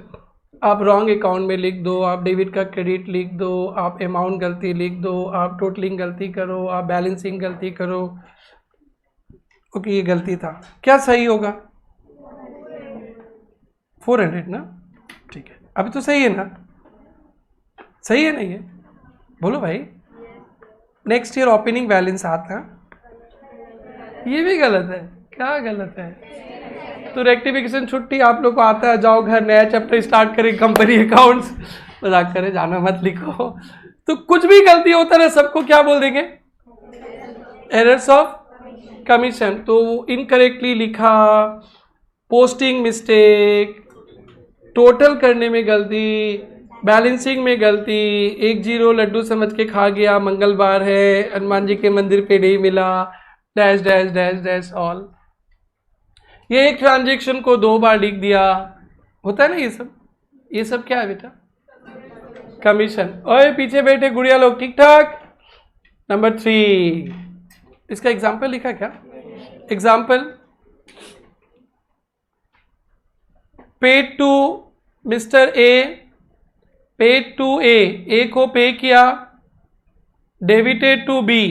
आप रॉन्ग अकाउंट में लिख दो, आप डेबिट का क्रेडिट लिख दो, आप अमाउंट गलती लिख दो, आप टोटलिंग गलती करो, आप बैलेंसिंग गलती करो. ओके ये गलती था, क्या सही होगा, 400 ना, ठीक है. अभी तो सही है ना, सही है नहीं है? बोलो भाई। नेक्स्ट ईयर ओपनिंग बैलेंस आता, ये भी गलत है। क्या गलत है? तो रेक्टिफिकेशन छुट्टी आप लोग को आता है, जाओ घर नया चैप्टर स्टार्ट करें कंपनी अकाउंट्स, मजाक करें, जाना मत लिखो। तो कुछ भी गलती होता है सबको क्या बोल देंगे? Errors of commission. तो इनकरेक्टली लिखा, पोस्टिंग मिस्टेक, टोटल करने में गलती, बैलेंसिंग में गलती, 1-0 लड्डू समझ के खा गया, मंगलवार है, हनुमान जी के मंदिर पे नहीं मिला, dash dash dash dash all. ये एक ट्रांजेक्शन को 2 बार लिख दिया, होता है ना ये सब क्या है बेटा? कमीशन। ओए पीछे बैठे गुड़िया लोग, ठीक ठाक। नंबर 3, इसका एग्जाम्पल लिखा क्या? Example, paid to mister A, paid to A को पे किया, debited to B,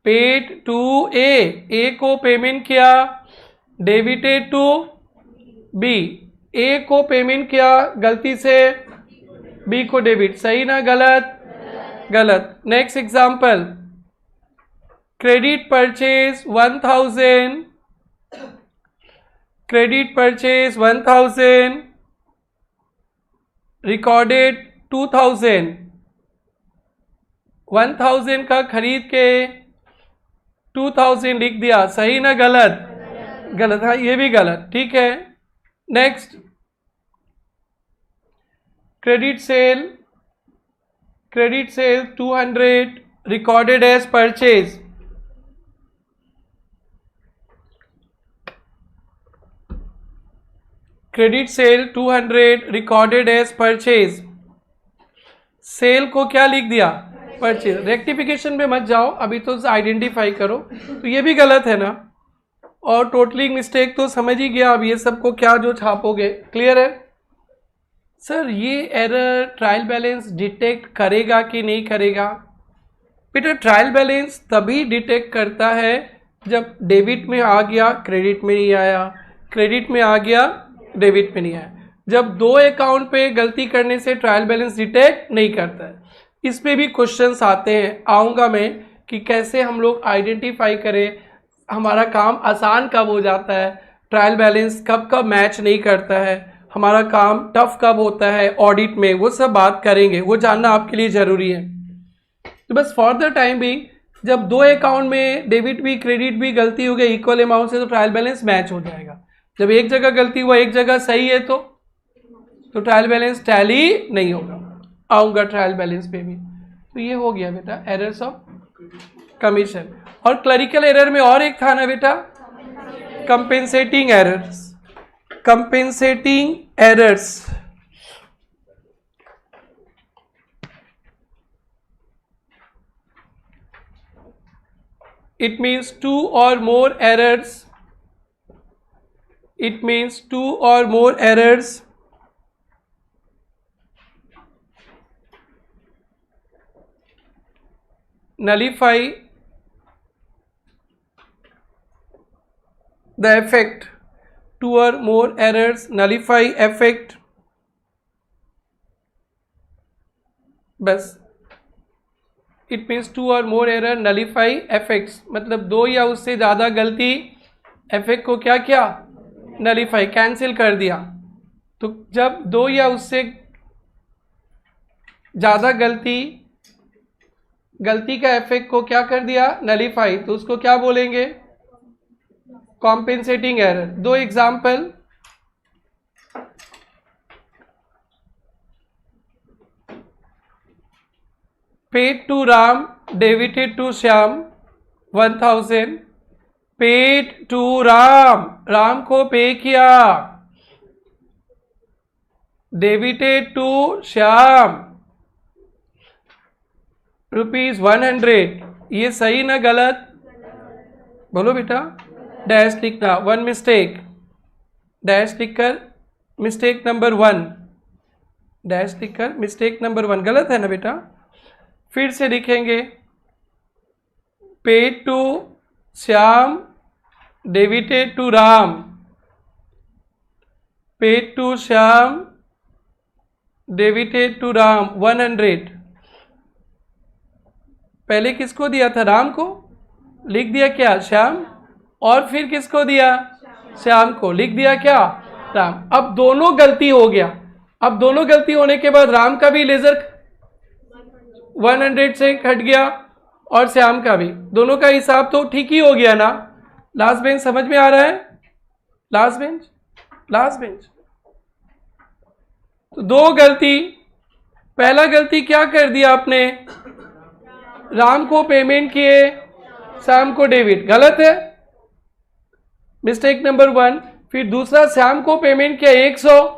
paid to A को पेमेंट किया, डेबिटेड टू बी, ए को पेमेंट किया गलती से, बी को डेबिट, सही ना गलत? गलत। Next example, credit purchase 1000, credit purchase 1000, recorded 2000, 1000 का खरीद के 2000 लिख दिया, सही ना गलत? गलत। हाँ ये भी गलत, ठीक है। Next, credit sale 200, recorded as purchase, credit sale 200 recorded as purchase, sale को क्या लिख दिया? परचेज। रेक्टिफिकेशन में मत जाओ, अभी तो आइडेंटिफाई करो। तो ये भी गलत है ना? और टोटलिंग मिस्टेक तो समझ ही गया, अब ये सबको क्या जो छापोगे, क्लियर है? सर ये एरर ट्रायल बैलेंस डिटेक्ट करेगा कि नहीं करेगा? बेटा ट्रायल बैलेंस तभी डिटेक्ट करता है जब डेबिट में आ गया, क्रेडिट में नहीं आया, क्रेडिट में आ गया, डेबिट में नहीं आया। जब 2 अकाउंट पे गलती करने से ट्रायल बैलेंस डिटेक्ट नहीं करता है। इस पे भी क्वेश्चंस आते हैं, आऊँगा मैं, कि कैसे हम लोग आइडेंटिफाई करें, हमारा काम आसान कब हो जाता है, ट्रायल बैलेंस कब कब मैच नहीं करता है, हमारा काम टफ कब होता है ऑडिट में, वो सब बात करेंगे, वो जानना आपके लिए ज़रूरी है। तो बस फॉर द टाइम भी, जब 2 अकाउंट में डेबिट भी क्रेडिट भी गलती हो गई इक्वल अमाउंट से, तो ट्रायल बैलेंस मैच हो जाएगा। जब एक जगह गलती हुआ एक जगह सही है तो ट्रायल बैलेंस टैली नहीं होगा। आऊँगा ट्रायल बैलेंस पे भी। तो ये हो गया बेटा एरर्स ऑफ कमीशन। और क्लरिकल एरर में और एक था ना बेटा, compensating errors. Compensating errors, it means 2 or more errors, it means 2 or more errors nullify the effect, 2 or more errors nullify effect, बस। इट मीन्स 2 और मोर एरर नलीफाई इफेक्ट्स, मतलब 2 या उससे ज़्यादा गलती इफेक्ट को क्या किया? नलीफाई, कैंसिल कर दिया। तो जब 2 या उससे ज़्यादा गलती का इफेक्ट को क्या कर दिया? नलीफाई, तो उसको क्या बोलेंगे? Compensating error. 2 example, paid to Ram, debited to Shyam 1000, paid to Ram, Ram को पे किया, डेबिटेड टू श्याम ₹100। ये सही ना गलत? बोलो बेटा। डैश लिखना, 1 मिस्टेक, डैश लिखकर मिस्टेक नंबर 1, डैश लिखकर मिस्टेक नंबर 1 गलत है ना बेटा? फिर से लिखेंगे, paid to Shyam, debited to Ram, paid to Shyam, debited to Ram 100। पहले किसको दिया था? राम को। लिख दिया क्या? श्याम। और फिर किसको दिया? श्याम को। लिख दिया क्या? राम। अब दोनों गलती हो गया। अब दोनों गलती होने के बाद राम का भी लेजर 100 से कट गया और श्याम का भी। दोनों का हिसाब तो ठीक ही हो गया ना। लास्ट बेंच समझ में आ रहा है? Last bench, last bench. तो दो गलती। पहला गलती क्या कर दिया आपने? राम को पेमेंट किए, श्याम को डेबिट। गलत है, मिस्टेक नंबर 1। फिर दूसरा, श्याम को पेमेंट किया 100,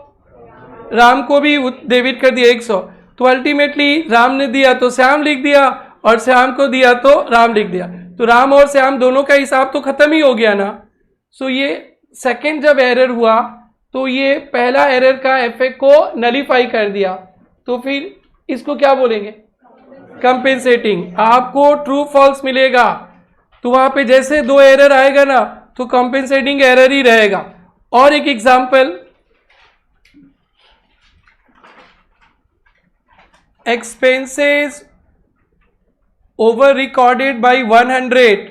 राम को भी डेबिट कर दिया 100। तो अल्टीमेटली राम ने दिया तो श्याम लिख दिया और श्याम को दिया तो राम लिख दिया। तो राम और श्याम दोनों का हिसाब तो खत्म ही हो गया ना। सो ये सेकंड जब एरर हुआ तो ये पहला एरर का इफेक्ट को नलीफाई कर दिया। तो फिर इसको क्या बोलेंगे? कंपेंसेटिंग। आपको ट्रू फॉल्स मिलेगा तो वहां पे जैसे दो एरर आएगा ना तो कंपेंसेटिंग एरर ही रहेगा। और एक example, expenses over recorded by 100।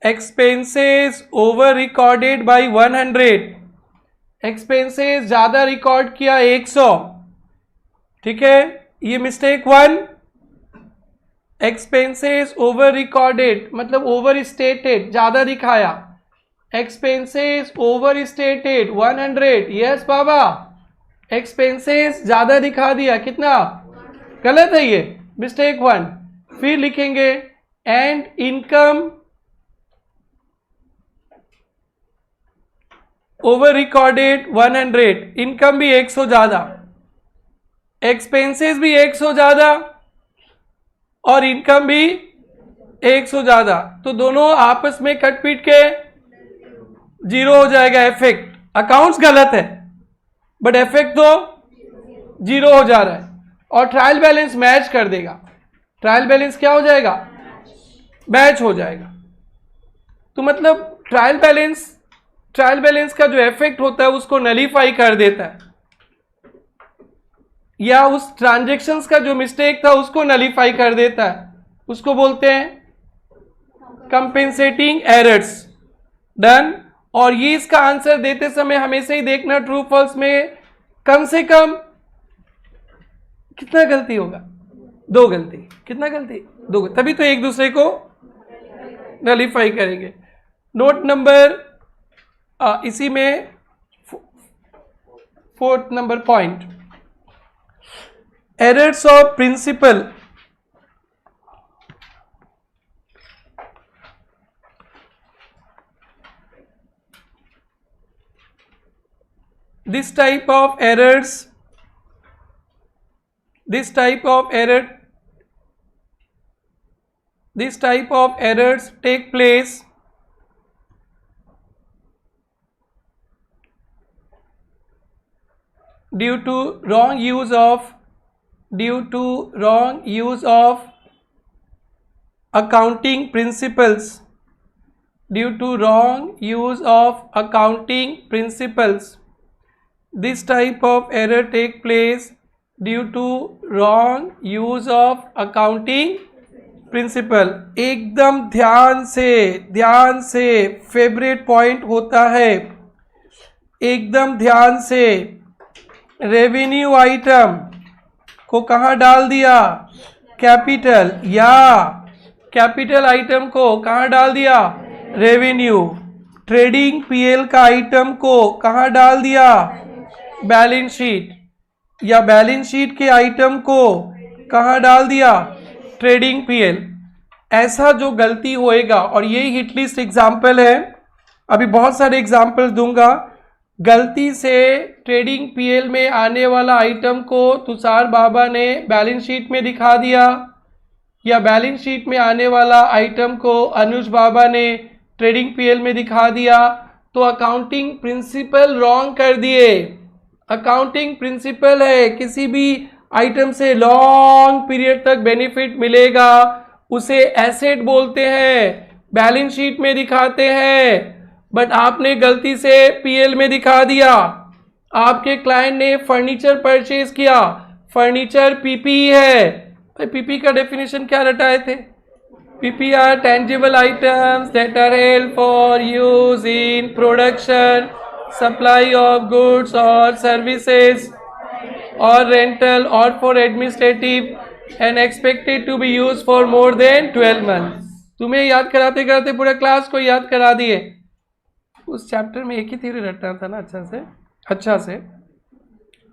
Expenses over recorded by 100। Expenses ज्यादा रिकॉर्ड किया 100। ठीक है, ये मिस्टेक 1। एक्सपेंसेस ओवर रिकॉर्डेड मतलब ओवर स्टेटेड, ज्यादा दिखाया। Expenses over stated 100। यस बाबा, एक्सपेंसेस ज्यादा दिखा दिया। कितना? गलत है ये, मिस्टेक 1। फिर लिखेंगे and income over recorded 100। Income भी 100 ज्यादा, एक्सपेंसेस भी 100 ज्यादा और इनकम भी 100 ज्यादा। तो दोनों आपस में कट पीट के 0 हो जाएगा इफेक्ट। अकाउंट्स गलत है बट इफेक्ट तो 0 हो जा रहा है। और ट्रायल बैलेंस मैच कर देगा। ट्रायल बैलेंस क्या हो जाएगा? मैच हो जाएगा। तो मतलब ट्रायल बैलेंस का जो इफेक्ट होता है उसको नलीफाई कर देता है, या उस ट्रांजैक्शंस का जो मिस्टेक था उसको नलीफाई कर देता है। उसको बोलते हैं कंपेंसेटिंग एरर्स। डन। और ये इसका आंसर देते समय हमेशा ही देखना ट्रू फॉल्स में कम से कम कितना गलती होगा? 2 गलती। कितना गलती? 2 गलती। तभी तो एक दूसरे को नलीफाई करेंगे। नोट नंबर इसी में 4th number point, errors of principle. This type of errors take place due to wrong use of accounting principles. This type of error take place due to wrong use of accounting principle. एकदम ध्यान से favourite point होता है। एकदम ध्यान से, revenue item को कहाँ डाल दिया? कैपिटल। या कैपिटल आइटम को कहाँ डाल दिया? रेवेन्यू। ट्रेडिंग पीएल का आइटम को कहाँ डाल दिया? Balance sheet. या बैलेंस शीट के आइटम को कहाँ डाल दिया? Trading PL. ऐसा जो गलती होएगा, और यही हिटलिस्ट एग्जाम्पल है, अभी बहुत सारे एग्जाम्पल दूंगा। गलती से ट्रेडिंग पीएल में आने वाला आइटम को तुषार बाबा ने बैलेंस शीट में दिखा दिया, या बैलेंस शीट में आने वाला आइटम को अनुज बाबा ने ट्रेडिंग पीएल में दिखा दिया, तो अकाउंटिंग प्रिंसिपल रॉन्ग कर दिए। अकाउंटिंग प्रिंसिपल है किसी भी आइटम से लॉन्ग पीरियड तक बेनिफिट मिलेगा उसे एसेट बोलते हैं, बैलेंस शीट में दिखाते हैं। बट आपने गलती से पीएल में दिखा दिया। आपके क्लाइंट ने फर्नीचर परचेज किया, फर्नीचर पीपीई है। भाई पीपीई का डेफिनेशन क्या रटाए थे? PPE are tangible items that are held for use in production, supply of goods और सर्विसेज और रेंटल और for administrative and expected to be use for more than 12 months. तुम्हें याद कराते कराते पूरा क्लास को याद करा दिए। उस चैप्टर में एक ही थ्योरी रटना था ना अच्छा से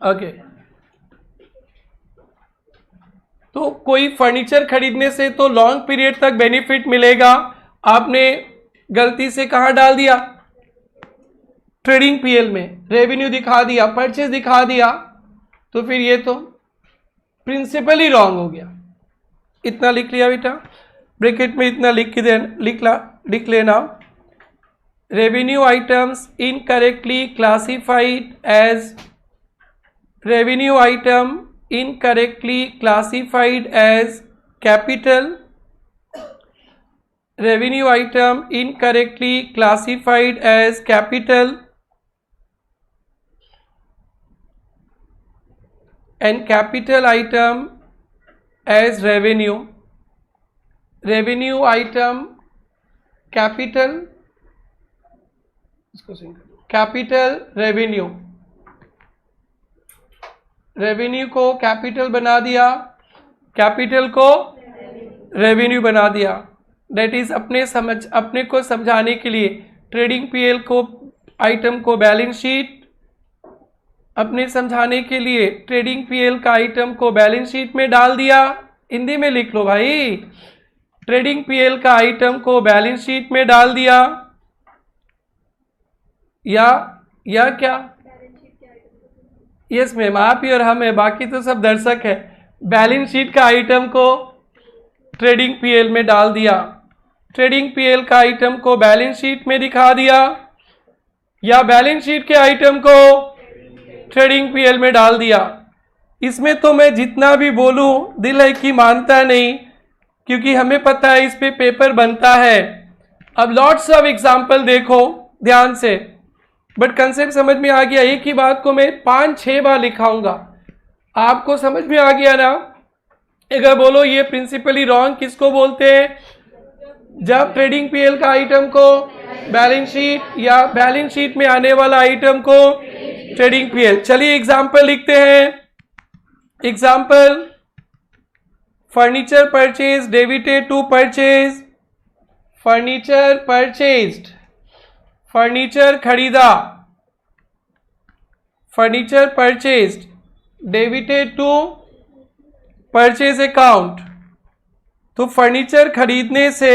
ओके। तो कोई फर्नीचर खरीदने से तो लॉन्ग पीरियड तक बेनिफिट मिलेगा, आपने गलती से कहां डाल दिया? ट्रेडिंग पीएल में रेवेन्यू दिखा दिया, परचेज दिखा दिया, तो फिर ये तो प्रिंसिपल ही रॉन्ग हो गया। इतना लिख लिया बेटा, ब्रैकेट में इतना लिख लेना। Revenue items incorrectly classified as revenue item incorrectly classified as capital, revenue item incorrectly classified as capital and capital item as revenue, revenue item capital revenue, revenue को कैपिटल बना दिया, कैपिटल को रेवेन्यू बना दिया। दैट इज अपने को समझाने के लिए ट्रेडिंग पीएल को आइटम को बैलेंस शीट, अपने समझाने के लिए ट्रेडिंग पीएल का आइटम को बैलेंस शीट में डाल दिया। हिंदी में लिख लो भाई, ट्रेडिंग पीएल का आइटम को बैलेंस शीट में डाल दिया या क्या? यस मैम, आप ही और हम है, बाकी तो सब दर्शक है। बैलेंस शीट का आइटम को ट्रेडिंग पीएल में डाल दिया, ट्रेडिंग पीएल का आइटम को बैलेंस शीट में दिखा दिया या बैलेंस शीट के आइटम को ट्रेडिंग पीएल में डाल दिया। इसमें तो मैं जितना भी बोलूं दिल है कि मानता नहीं, क्योंकि हमें पता है इस पे पेपर बनता है। अब लॉट्स ऑफ एग्जाम्पल देखो ध्यान से, बट कंसेप्ट समझ में आ गया। एक ही बात को मैं 5-6 बार लिखाऊंगा, आपको समझ में आ गया ना? अगर बोलो ये प्रिंसिपली रॉन्ग किसको बोलते हैं? जब ट्रेडिंग पीएल का आइटम को बैलेंस शीट या बैलेंस शीट में आने वाला आइटम को ट्रेडिंग पीएल। चलिए एग्जांपल लिखते हैं। Example, furniture purchase debited to purchase, furniture purchased, furniture खरीदा, furniture purchased debited to purchase account. तो फर्नीचर खरीदने से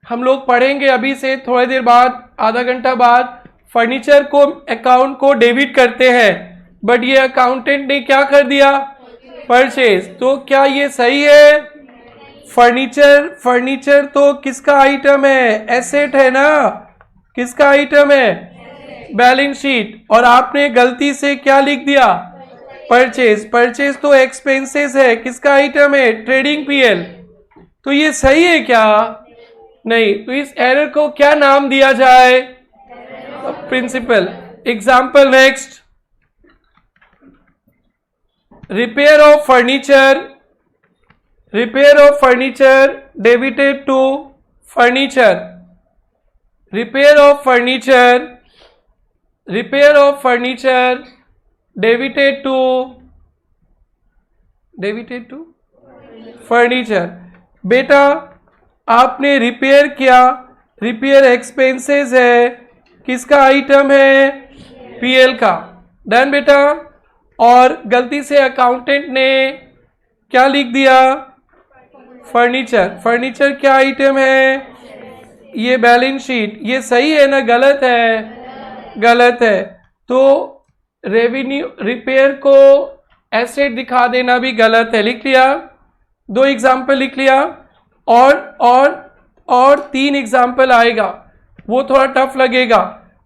हम लोग पढ़ेंगे अभी से थोड़ी देर बाद, आधा घंटा बाद, फर्नीचर को अकाउंट को डेबिट करते हैं, बट ये अकाउंटेंट ने क्या कर दिया? परचेज। तो क्या ये सही है? फर्नीचर तो किसका आइटम है? एसेट है ना? किसका आइटम है? Balance sheet. और आपने गलती से क्या लिख दिया? परचेज। परचेज तो एक्सपेंसेस है, किसका आइटम है? Trading PL. तो ये सही है क्या? नहीं। तो इस एरर को क्या नाम दिया जाए? Principle. Example next, repair of furniture, repair of furniture debited to furniture, repair of furniture, repair of furniture debited to furniture. बेटा आपने रिपेयर किया, रिपेयर एक्सपेंसेस है, किसका आइटम है? पीएल का। डन बेटा। और गलती से अकाउंटेंट ने क्या लिख दिया? फर्नीचर। फर्नीचर क्या आइटम है? ये बैलेंस शीट। ये सही है ना गलत है? गलत है। तो रेवेन्यू रिपेयर को एसेट दिखा देना भी गलत है। लिख लिया? 2 एग्जाम्पल लिख लिया। और 3 एग्जाम्पल आएगा, वो थोड़ा टफ लगेगा,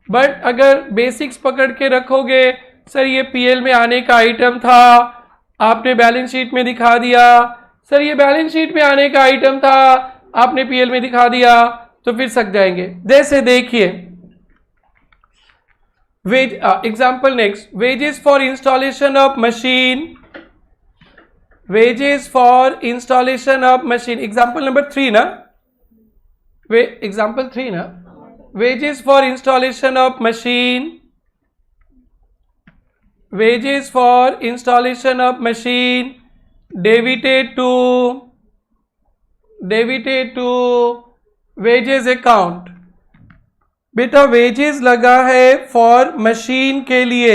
बट अगर बेसिक्स पकड़ के रखोगे, सर ये पीएल में आने का आइटम था, आपने बैलेंस शीट में दिखा दिया, सर ये बैलेंस शीट में आने का आइटम था, आपने पीएल में दिखा दिया, तो फिर सक जाएंगे। जैसे देखिए wage example next, wages for installation of machine, wages for installation of machine. Example number 3 na, example 3 na, wages for installation of machine, wages for installation of machine debited to wages account. बेटा wages लगा है for machine के लिए,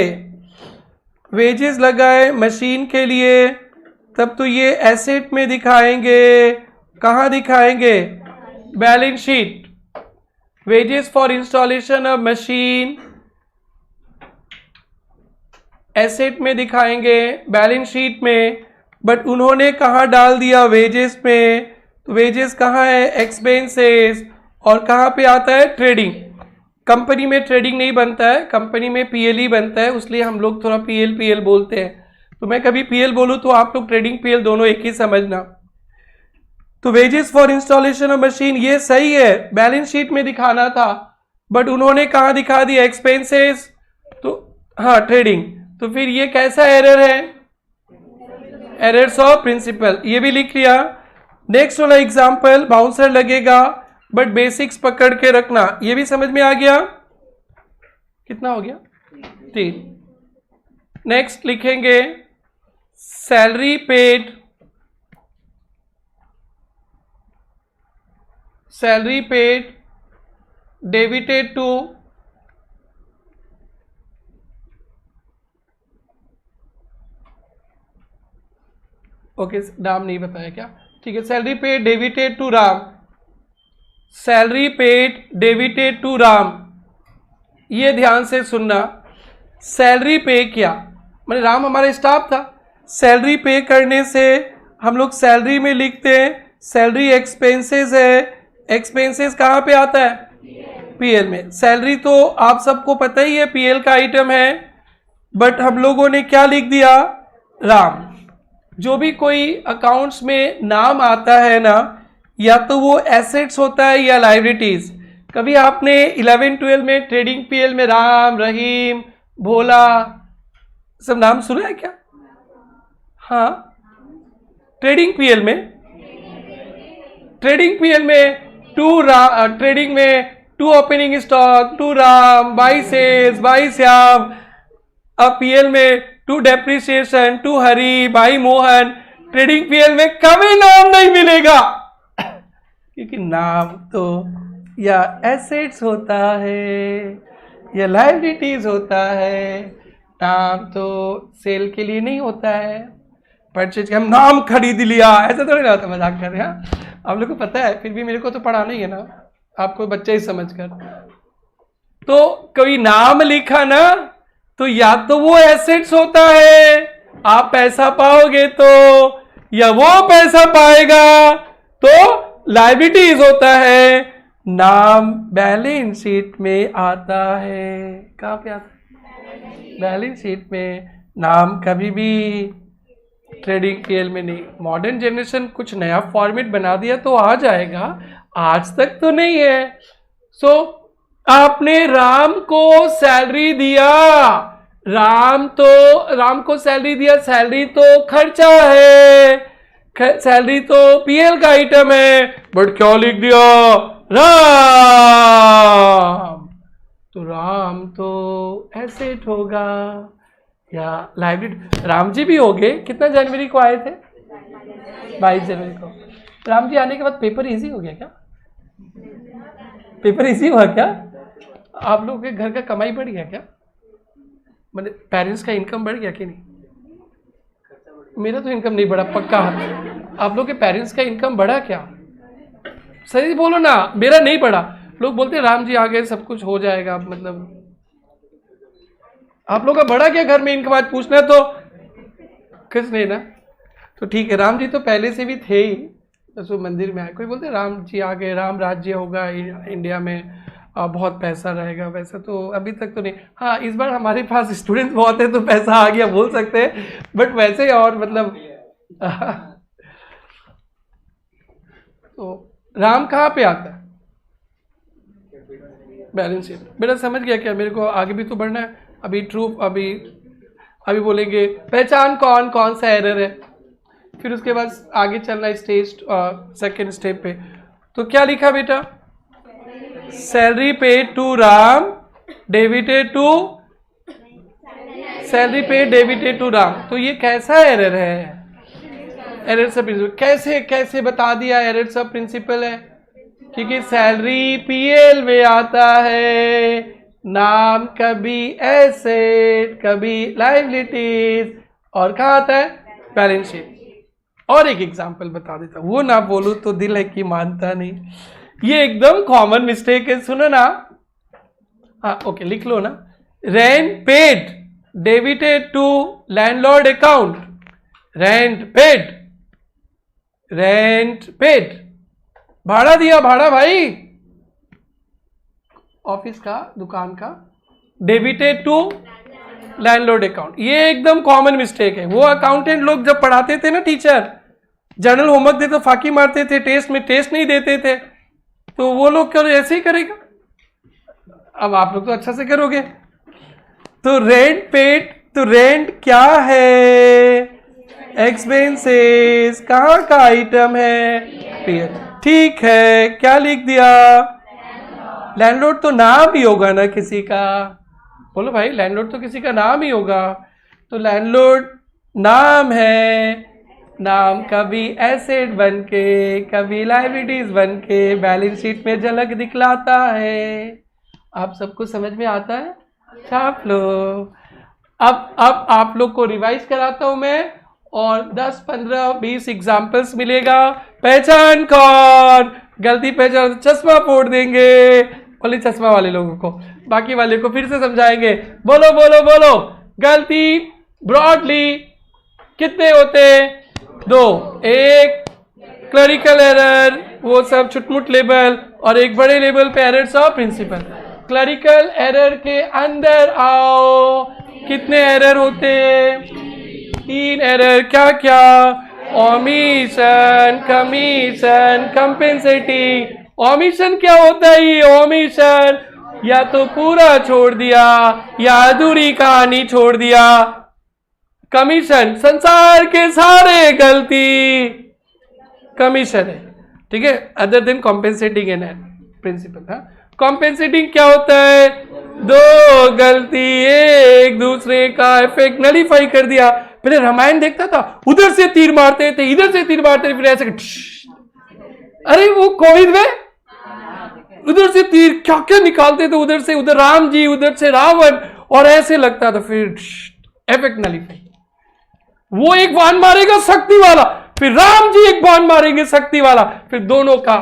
wages लगा है machine के लिए, तब तो ये एसेट में दिखाएंगे, कहाँ दिखाएंगे? Balance sheet. Wages for installation of machine asset में दिखाएंगे, बैलेंस शीट में, बट उन्होंने कहाँ डाल दिया? वेजेस में। तो वेजेस कहाँ है? एक्सपेंसेस। और कहाँ पे आता है? ट्रेडिंग। कंपनी में ट्रेडिंग नहीं बनता है, कंपनी में पीएल ही बनता है, इसलिए हम लोग थोड़ा पीएल बोलते हैं। तो मैं कभी पीएल बोलूँ तो आप लोग ट्रेडिंग पीएल दोनों एक ही समझना। तो wages for installation of machine ये सही है, बैलेंस शीट में दिखाना था, बट उन्होंने कहाँ दिखा दिया? एक्सपेंसेस। तो हाँ, ट्रेडिंग। तो फिर ये कैसा एरर है? Errors of principle. ये भी लिख लिया। नेक्स्ट वाला एग्जांपल बाउंसर लगेगा, बट बेसिक्स पकड़ के रखना। ये भी समझ में आ गया? कितना हो गया? 3। नेक्स्ट लिखेंगे salary paid, salary paid debited to okay, नाम नहीं बताया क्या? ठीक है, salary paid debited to Ram, salary paid debited to Ram. ये ध्यान से सुनना, सैलरी पे किया, मैंने राम हमारा स्टाफ था, सैलरी पे करने से हम लोग सैलरी में लिखते हैं, सैलरी एक्सपेंसेस है, एक्सपेंसेस कहाँ पे आता है? पीएल में। सैलरी तो आप सबको पता ही है पीएल का आइटम है, बट हम लोगों ने क्या लिख दिया? राम। जो भी कोई अकाउंट्स में नाम आता है ना, या तो वो एसेट्स होता है या लाइबिलिटीज। कभी आपने 11-12 में ट्रेडिंग पीएल में राम, रहीम, भोला सब नाम सुना है क्या? हाँ, ट्रेडिंग पीएल में, ट्रेडिंग पीएल में ट्रेडिंग में 2 opening stock, 2 Ram, 22 sales, 22 Shyam. अब पीएल में 2 depreciation, 2 Hari, 22 Mohan. Trading PL में कभी नाम नहीं मिलेगा, क्योंकि नाम तो या एसेट्स होता है या लायबिलिटीज होता है, नाम तो सेल के लिए नहीं होता है। परचेज हम नाम खरीद लिया, ऐसा थोड़ी ना होता, मजाक कर रहे हैं आप लोग को पता है, फिर भी मेरे को तो पढ़ाना ही है ना, आपको बच्चा ही समझ कर। तो कोई नाम लिखा ना, तो या तो वो एसेट्स होता है, आप पैसा पाओगे तो, या वो पैसा पाएगा तो लायबिलिटीज होता है। नाम बैलेंस शीट में आता है। कहाँ पे आता है? बैलेंस शीट में। नाम कभी भी ट्रेडिंग पीएल में नहीं। मॉडर्न जनरेशन कुछ नया फॉर्मेट बना दिया तो आ जाएगा, आज तक तो नहीं है। सो आपने राम को सैलरी दिया, राम को सैलरी दिया, सैलरी तो खर्चा है, सैलरी तो पीएल का आइटम है, बट क्या लिख दिया? राम। तो राम तो एसेट होगा या लाइबिलिटी। राम जी भी हो गए, कितना जनवरी को आए थे? 22 जनवरी को। राम जी आने के बाद पेपर इजी हो गया क्या? पेपर इजी हुआ क्या? आप लोगों के घर का कमाई बढ़ गया क्या? मतलब पेरेंट्स का इनकम बढ़ गया कि नहीं? मेरा तो इनकम नहीं बढ़ा पक्का। आप लोग के पेरेंट्स का इनकम बढ़ा क्या? सही बोलो ना, मेरा नहीं बढ़ा। लोग बोलते हैं राम जी आ गए सब कुछ हो जाएगा, मतलब आप लोग का बढ़ा क्या घर में इनकम? आज पूछना तो किस नहीं ना। तो ठीक है, राम जी तो पहले से भी थे ही, तो मंदिर में आए। कोई बोलते राम जी आ गए, राम राज्य होगा इंडिया में, बहुत पैसा रहेगा, वैसा तो अभी तक तो नहीं। हाँ, इस बार हमारे पास स्टूडेंट्स बहुत है तो पैसा आ गया बोल सकते हैं, बट वैसे और मतलब तो राम कहाँ पे आता है? Balance sheet. बेटा समझ गया क्या? मेरे को आगे भी तो बढ़ना है। अभी ट्रू, अभी बोलेंगे पहचान कौन सा एरर है। फिर उसके बाद आगे चलना स्टेज सेकेंड स्टेप पे। तो क्या लिखा बेटा, salary paid to Ram debited to, salary paid debited to Ram. तो ये कैसा एरर है, एरर सब प्रिंसिपल। कैसे कैसे बता दिया एरर सब प्रिंसिपल है, क्योंकि सैलरी पीएल में आता है, नाम कभी एसेट कभी लायबिलिटीज, और कहाँ आता है, बैलेंस शीट। और एक एग्जांपल बता देता हूं, वो ना बोलूं तो दिल है कि मानता नहीं, ये एकदम कॉमन मिस्टेक है, सुनो ना। हाँ ओके, लिख लो ना। Rent paid debited to landlord account, rent paid, rent paid, भाड़ा दिया, भाड़ा भाई ऑफिस का, दुकान का, डेबिटेड टू लैंडलॉर्ड अकाउंट। ये एकदम कॉमन मिस्टेक है। वो अकाउंटेंट लोग जब पढ़ाते थे ना, टीचर जनरल होमवर्क देते तो फाकी मारते थे, टेस्ट में टेस्ट नहीं देते थे, तो वो लोग क्यों ऐसे ही करेगा। अब आप लोग तो अच्छा से करोगे। तो रेंट पेड, तो रेंट क्या है, एक्सपेंसेस, कहाँ का आइटम है, पेड। ठीक है, क्या लिख दिया, लैंडलॉर्ड तो नाम ही होगा ना किसी का, बोलो भाई, लैंडलॉर्ड तो किसी का नाम ही होगा। तो लैंडलॉर्ड नाम है, नाम कभी एसेट बन के कभी लायबिलिटीज बन के बैलेंस शीट में झलक दिखलाता है। आप सबको समझ में आता है, छाप लो। अब आप लोग को रिवाइज कराता हूं मैं, और 10, 15, 20 एग्जाम्पल्स मिलेगा। पहचान कौन, गलती पहचान चश्मा फोड़ देंगे, बोले चश्मा वाले लोगों को, बाकी वाले को फिर से समझाएंगे। बोलो बोलो बोलो, गलती ब्रॉडली कितने होते, 2, एक क्लरिकल एरर, वो सब छुटमुट लेवल, और एक बड़े लेवल पे errors of principle. Clerical error के अंदर आओ, कितने एरर होते, 3 एरर, क्या क्या, ओमिशन, कमीशन, कंपेंसेटिंग। ओमिशन क्या होता है, ये ओमिशन या तो पूरा छोड़ दिया या अधूरी कहानी छोड़ दिया। कमीशन, संसार के सारे गलती कमीशन है, ठीक है, other than compensating and principle. हाँ, कॉम्पेंसेटिंग क्या होता है, 2 गलती एक दूसरे का इफेक्ट नलीफाई कर दिया। पहले रामायण देखता था, उधर से तीर मारते थे, इधर से तीर मारते थे, फिर ऐसे अरे वो कोविड में उधर से तीर क्या क्या निकालते थे, उधर से उधर राम जी, उधर से रावण, और ऐसे लगता था, फिर इफेक्ट नलीफाई। वो एक बाण मारेगा शक्ति वाला, फिर राम जी एक बाण मारेंगे शक्ति वाला, फिर दोनों का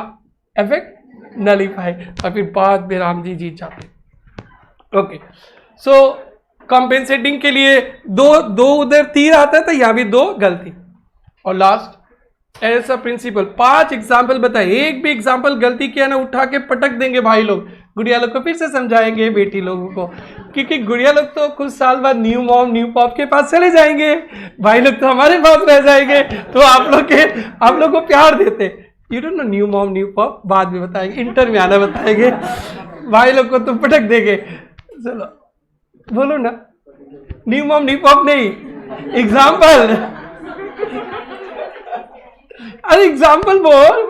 इफेक्ट नलीफाई, और फिर बाद में राम जी जीत जाते। ओके, सो कॉम्पेंसेटिंग के लिए दो उधर तीर आता था, यहां भी 2 गलती। और लास्ट ऐसा प्रिंसिपल, 5 एग्जाम्पल बताए, एक भी एग्जाम्पल गलती किया ना उठा के पटक देंगे भाई लोग। गुड़िया लोग को फिर से समझाएंगे, बेटी लोगों को, क्योंकि गुड़िया लोग तो कुछ साल बाद न्यू मॉम न्यू पॉप के पास चले जाएंगे, भाई लोग तो हमारे पास रह जाएंगे। तो आप लोग को प्यार देते, यू डोंट नो न्यू मॉम न्यू पॉप, बाद में बताएंगे, इंटर में आना बताएंगे, भाई लोग को तो पटक देंगे। चलो बोलो ना, न्यू मॉम न्यू पॉप नहीं, एग्जाम्पल, अरे एग्जाम्पल बोल।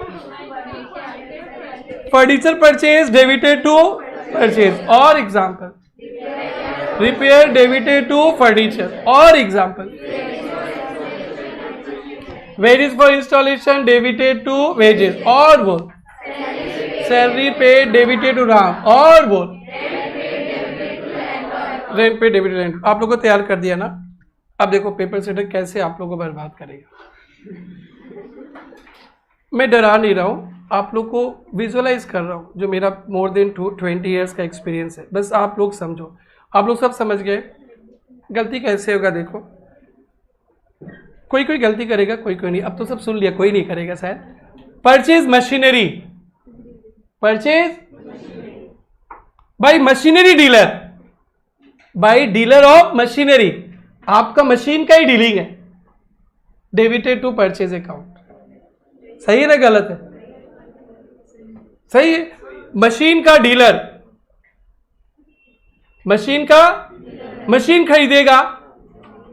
Furniture purchase debited to purchase, और example repair debited to furniture, और example wages for installation debited to wages, और बोल salary paid debited to Ram, और बोल रेंट पे डेबिटेड रेंट। आप लोगों को तैयार कर दिया ना। अब देखो पेपर सेटर कैसे आप लोगों को बर्बाद करेगा। मैं डरा नहीं रहा हूँ, आप लोग को विजुअलाइज कर रहा हूँ, जो मेरा मोर देन 20 ईयर्स का एक्सपीरियंस है। बस आप लोग समझो, आप लोग सब समझ गए गलती कैसे होगा। देखो कोई कोई गलती करेगा, कोई कोई नहीं, अब तो सब सुन लिया, कोई नहीं करेगा शायद। Purchase machinery, purchase by machinery dealer, by dealer of machinery, आपका मशीन का ही डीलिंग है, डेबिटेड टू परचेज अकाउंट। सही है ना गलत है? सही है। मशीन का डीलर, मशीन का, मशीन खरीदेगा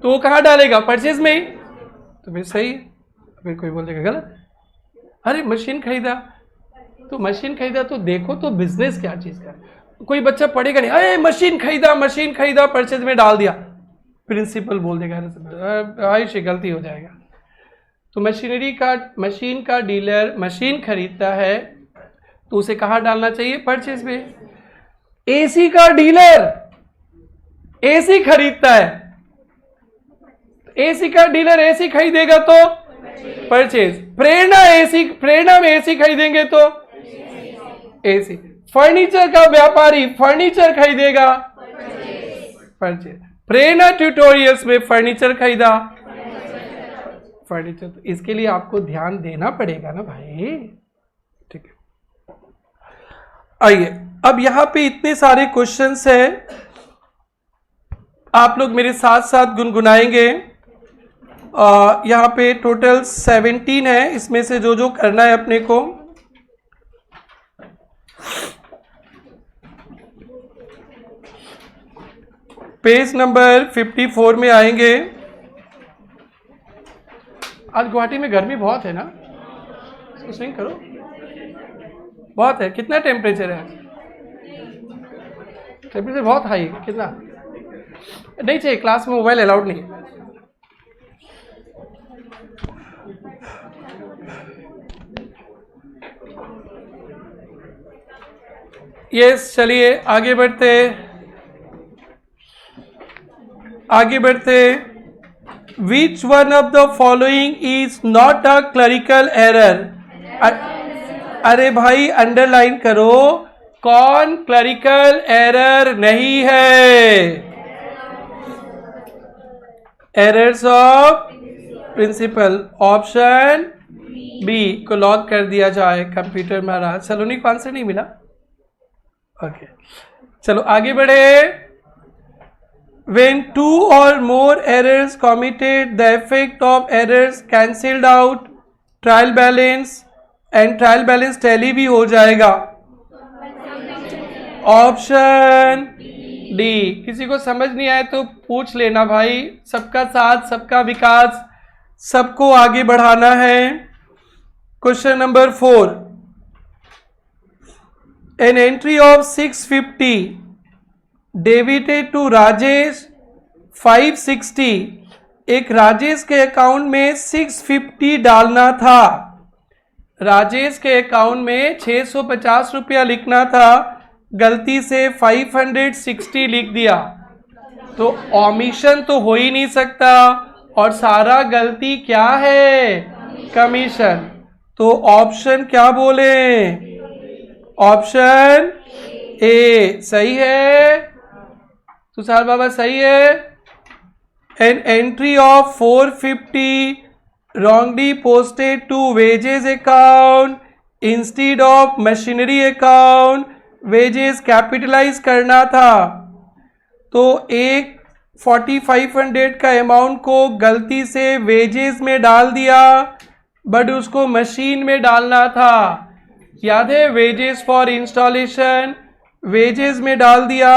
तो वो कहां डालेगा, परचेज में ही, तो फिर सही है। फिर कोई बोल देगा गलत। अरे मशीन खरीदा, तो मशीन खरीदा तो देखो तो बिजनेस क्या चीज का। कोई बच्चा पढ़ेगा नहीं, अरे मशीन खरीदा परचेज में डाल दिया, प्रिंसिपल बोल देगा आयुष गलती हो जाएगा। तो मशीन का डीलर मशीन खरीदता है तो उसे कहाँ डालना चाहिए? परचेज में। एसी का डीलर एसी खरीदता है, एसी का डीलर एसी खरीदेगा तो परचेज। प्रेरणा में एसी खरीदेंगे तो एसी। फर्नीचर का व्यापारी फर्नीचर खरीदेगा परचेज। प्रेरणा ट्यूटोरियल्स में फर्नीचर खरीदा फर्नीचर। तो इसके लिए आपको ध्यान देना पड़ेगा ना भाई, ठीक है। आइए अब यहां पे इतने सारे क्वेश्चंस हैं, आप लोग मेरे साथ साथ गुनगुनाएंगे। यहाँ पे टोटल 17 है, इसमें से जो जो करना है अपने को। पेज नंबर 54 में आएंगे। आज गुवाहाटी में गर्मी बहुत है ना, इसको स्विंग करो, बहुत है। कितना टेम्परेचर है? टेम्परेचर बहुत हाई है। कितना? नहीं चाहिए, क्लास में मोबाइल अलाउड नहीं है। यस, चलिए आगे बढ़ते। Which one of the following is not a clerical error? अरे भाई अंडरलाइन करो, कौन क्लरिकल एरर नहीं है? Errors of principle, option B को लॉक कर दिया जाए। कंप्यूटर महाराज सलोनी को आंसर नहीं मिला, ओके चलो आगे बढ़े। When two or more errors committed, the effect of errors cancelled out, trial balance and trial balance tally भी हो जाएगा। Option D. किसी को समझ नहीं आए तो पूछ लेना भाई, सबका साथ सबका विकास, सबको आगे बढ़ाना है। Question number 4, an entry of 650 debited to Rajesh 560। एक राजेश के अकाउंट में 650 डालना था, राजेश के अकाउंट में 650 रुपया लिखना था, गलती से 560 लिख दिया, तो ऑमिशन तो हो ही नहीं सकता, और सारा गलती क्या है? कमीशन। तो ऑप्शन क्या बोले? ऑप्शन ए सही है, तुषार बाबा सही है। An entry of 450 wrongly posted to wages account instead of machinery account, wages capitalise करना था, तो एक 4500 का अमाउंट को गलती से वेजेस में डाल दिया, बट उसको मशीन में डालना था। याद है, वेजेस फॉर इंस्टॉलेशन, वेजेस में डाल दिया,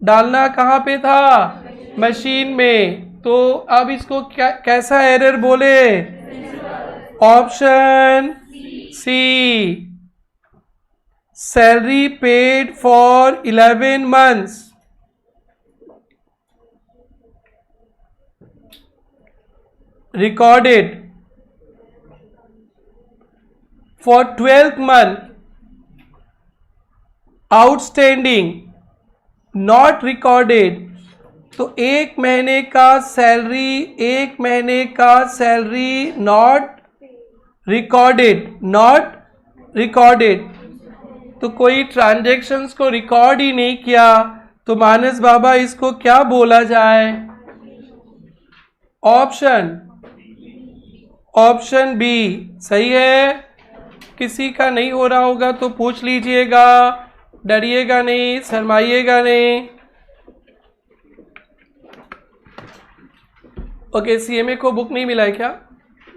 डालना कहाँ पे था? मशीन में। तो अब इसको क्या कैसा एरर बोले? Option C, salary paid for 11 months, recorded for 12th month, outstanding not recorded. तो एक महीने का सैलरी नॉट रिकॉर्डेड, तो कोई ट्रांजैक्शंस को रिकॉर्ड ही नहीं किया, तो मानस बाबा इसको क्या बोला जाए? ऑप्शन बी सही है। किसी का नहीं हो रहा होगा तो पूछ लीजिएगा, डरिएगा नहीं, शर्माइएगा नहीं। ओके, सीएमए को बुक नहीं मिला है क्या?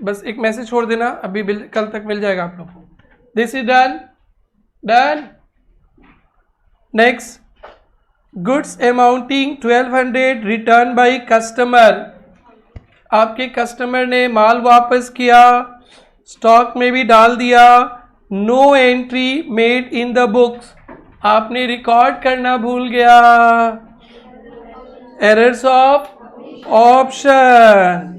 बस एक मैसेज छोड़ देना, अभी कल तक मिल जाएगा आप लोग को। This is done. Next, goods amounting 1200 return by customer. आपके कस्टमर ने माल वापस किया, स्टॉक में भी डाल दिया, no entry made in the books, आपने रिकॉर्ड करना भूल गया, एरर्स ऑफ ऑप्शन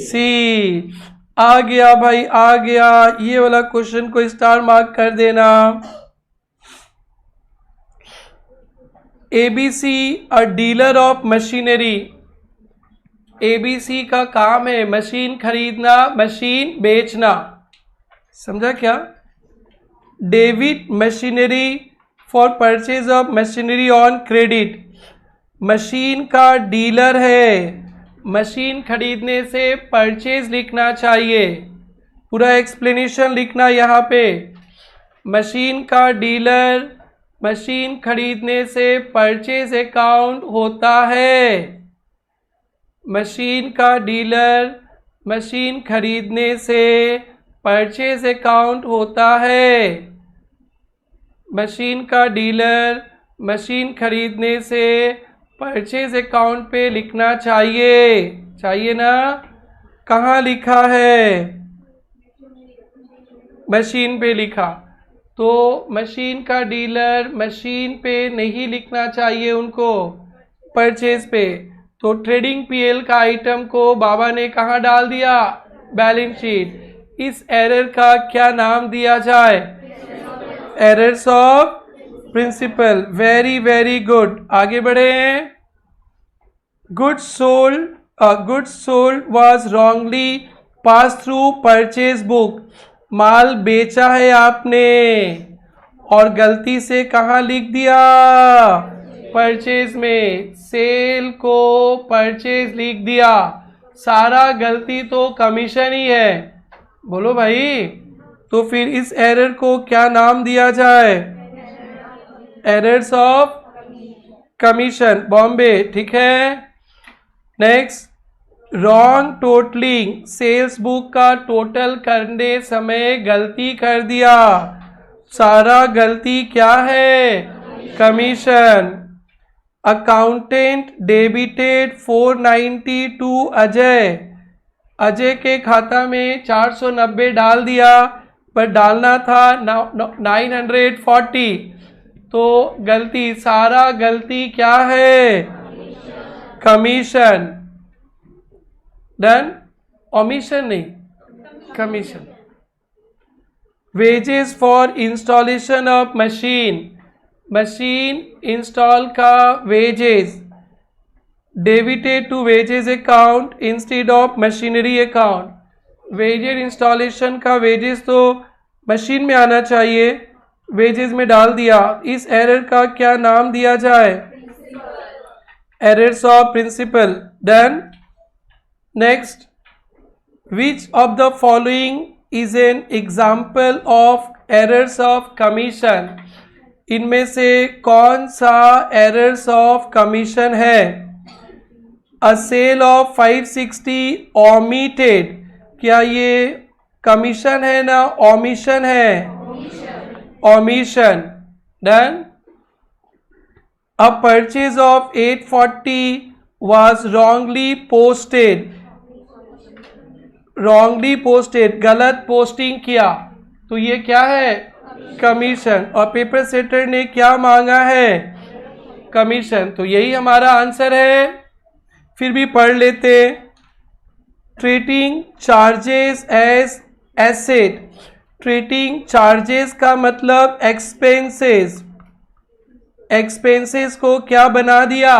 सी। आ गया भाई, आ गया, ये वाला क्वेश्चन को स्टार मार्क कर देना। ABC a dealer of machinery, ABC का काम है मशीन खरीदना, मशीन बेचना, समझा क्या? Debit machinery for purchase of machinery on credit, machine का डीलर है, मशीन खरीदने से परचेज लिखना चाहिए, पूरा एक्सप्लेनेशन लिखना यहाँ पे। मशीन का डीलर, मशीन खरीदने से परचेज अकाउंट होता है, मशीन का डीलर, मशीन खरीदने से परचेज अकाउंट होता है, मशीन का डीलर, मशीन खरीदने से परचेज अकाउंट पे लिखना चाहिए, चाहिए ना? कहाँ लिखा है? मशीन पे लिखा, तो मशीन का डीलर मशीन पे नहीं लिखना चाहिए उनको, परचेज पे। तो ट्रेडिंग पीएल का आइटम को बाबा ने कहाँ डाल दिया? Balance sheet. इस एरर का क्या नाम दिया जाए? Errors of principle. Very very good, आगे बढ़े। Goods sold was wrongly pass through purchase book, माल बेचा है आपने और गलती से कहाँ लिख दिया? परचेज में। सेल को परचेज लिख दिया, सारा गलती तो कमीशन ही है, बोलो भाई। तो फिर इस एरर को क्या नाम दिया जाए? एरर्स ऑफ कमीशन, बॉम्बे, ठीक है। Next, wrong totalling, sales book का टोटल करने समय गलती कर दिया, सारा गलती क्या है? Commission. Accountant debited 490 to Ajay, Ajay के खाता में 490 डाल दिया, पर डालना था 940, तो गलती, सारा गलती क्या है? कमीशन। डन? ओमिशन नहीं, commission. Wages for installation of machine, machine install का wages debited to wages account instead of machinery account, wages installation का वेजेस तो मशीन में आना चाहिए, वेजेस में डाल दिया। इस एरर का क्या नाम दिया जाए? Errors of principle. Done. Next, which of the following is an example of errors of commission, इनमें से कौन सा एरर्स ऑफ कमीशन है? अ सेल ऑफ 560 ओमिटेड, क्या ये कमीशन है ना ओमिशन है? Omission. Done. A purchase of 840 was wrongly posted, wrongly posted, गलत पोस्टिंग किया, तो ये क्या है? कमीशन। और पेपर सेटर ने क्या मांगा है? कमीशन। तो यही हमारा आंसर है। फिर भी पढ़ लेते। Treating charges as asset, treating charges का मतलब एक्सपेंसेस, एक्सपेंसेस को क्या बना दिया?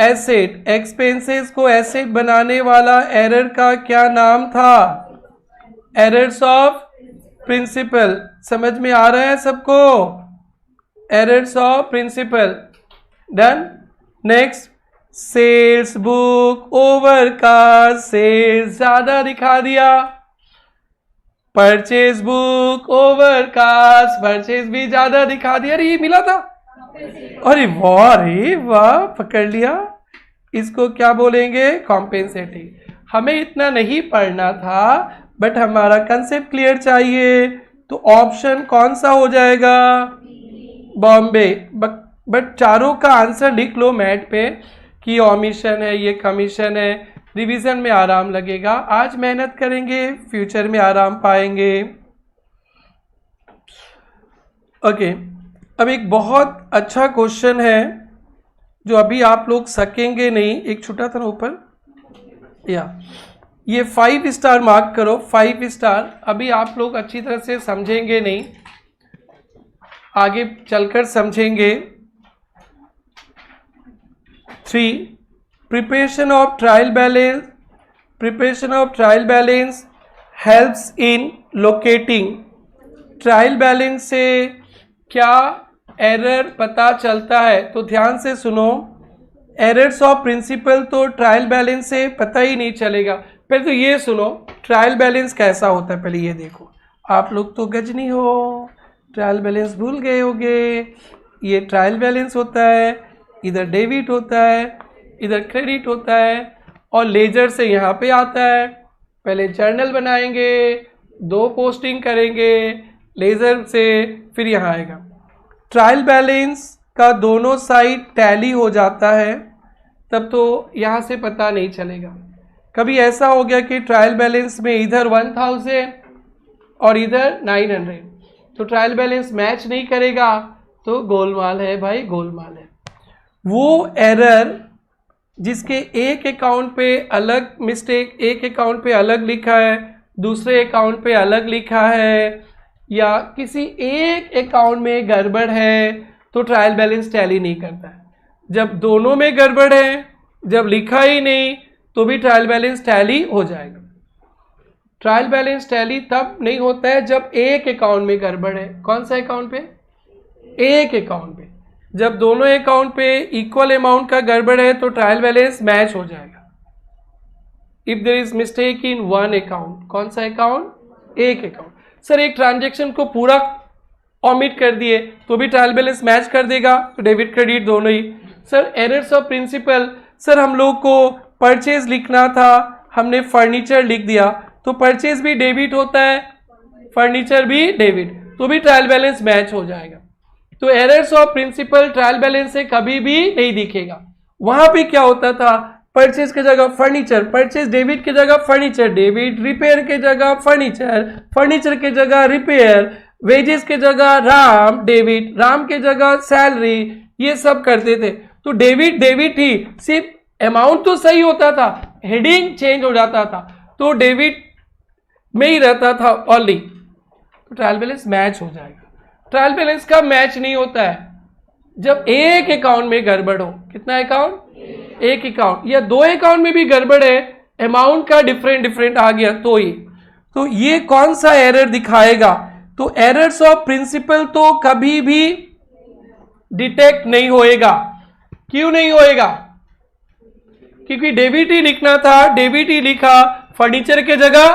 एसेट। एक्सपेंसेस को एसेट बनाने वाला एरर का क्या नाम था? Errors of principle. समझ में आ रहा है सबको? Errors of principle. Done. Next, sales book over का सेल्स ज्यादा दिखा दिया, purchase book over cost purchase भी ज्यादा दिखा दिया। अरे ये मिला था, अरे वाह, अरे वाह, पकड़ लिया। इसको क्या बोलेंगे? कॉम्पेंसेटिंग। हमें इतना नहीं पढ़ना था, बट हमारा कंसेप्ट क्लियर चाहिए, तो ऑप्शन कौन सा हो जाएगा? बॉम्बे। बट चारों का आंसर लिख लो मैट पे कि ओमिशन है, ये कमीशन है, रिवीजन में आराम लगेगा। आज मेहनत करेंगे, फ्यूचर में आराम पाएंगे। ओके, अब एक बहुत अच्छा क्वेश्चन है जो अभी आप लोग सकेंगे नहीं, एक छोटा था ना ऊपर, या ये 5 स्टार मार्क करो, 5 स्टार। अभी आप लोग अच्छी तरह से समझेंगे नहीं, आगे चलकर समझेंगे। 3 preparation of trial balance, preparation of trial balance helps in locating. Trial balance से क्या एरर पता चलता है? तो ध्यान से सुनो, एरर्स ऑफ प्रिंसिपल तो ट्रायल बैलेंस से पता ही नहीं चलेगा। पहले तो ये सुनो ट्रायल बैलेंस कैसा होता है, पहले ये देखो। आप लोग तो गजनी हो, ट्रायल बैलेंस भूल गए होगे। ये ट्रायल बैलेंस होता है, इधर डेबिट होता है, इधर क्रेडिट होता है, और लेजर से यहाँ पे आता है। पहले जर्नल बनाएंगे, 2 पोस्टिंग करेंगे लेजर से, फिर यहाँ आएगा। ट्रायल बैलेंस का दोनों साइड टैली हो जाता है, तब तो यहाँ से पता नहीं चलेगा। कभी ऐसा हो गया कि ट्रायल बैलेंस में इधर 1000 और इधर 900, तो ट्रायल बैलेंस मैच नहीं करेगा, तो गोलमाल है भाई, गोलमाल है। वो एरर जिसके एक अकाउंट पे अलग मिस्टेक, एक अकाउंट पे अलग लिखा है, दूसरे अकाउंट पे अलग लिखा है, या किसी एक अकाउंट में गड़बड़ है, तो ट्रायल बैलेंस टैली नहीं करता है। जब दोनों में गड़बड़ है, जब लिखा ही नहीं, तो भी ट्रायल बैलेंस टैली हो जाएगा। ट्रायल बैलेंस टैली तब नहीं होता है जब एक अकाउंट में गड़बड़ है। कौन सा अकाउंट पे? एक अकाउंट पे। जब दोनों अकाउंट पे इक्वल अमाउंट का गड़बड़ है, तो ट्रायल बैलेंस मैच हो जाएगा। If there is mistake in one account, कौन सा अकाउंट? एक अकाउंट। सर एक ट्रांजेक्शन को पूरा ऑमिट कर दिए तो भी ट्रायल बैलेंस मैच कर देगा, तो डेबिट क्रेडिट दोनों ही। Sir errors of principle, sir हम लोग को परचेज लिखना था, हमने फर्नीचर लिख दिया, तो परचेज भी डेबिट होता है, फर्नीचर भी डेबिट, तो भी ट्रायल बैलेंस मैच हो जाएगा। तो errors of principle trial balance से कभी भी नहीं दिखेगा। वहां पे क्या होता था, परचेज की जगह फर्नीचर, परचेज डेबिट की जगह फर्नीचर डेबिट, रिपेयर की जगह फर्नीचर, फर्नीचर की जगह रिपेयर, वेजेस की जगह राम डेबिट, राम की जगह सैलरी, ये सब करते थे। तो डेबिट डेबिट ही, सिर्फ अमाउंट तो सही होता था, हेडिंग चेंज हो जाता था, तो डेबिट में ही रहता था ओनली, तो ट्रायल बैलेंस मैच हो जाएगा। ट्रायल बैलेंस का मैच नहीं होता है जब एक अकाउंट में गड़बड़ हो। कितना अकाउंट? एक अकाउंट, या 2 अकाउंट में भी गड़बड़ है, अमाउंट का डिफरेंट आ गया, तो ही। तो ये कौन सा एरर दिखाएगा? तो एरर्स ऑफ प्रिंसिपल तो कभी भी डिटेक्ट नहीं होएगा। क्यों नहीं होएगा? क्योंकि डेबिट ही लिखना था, डेबिट ही लिखा, फर्नीचर के जगह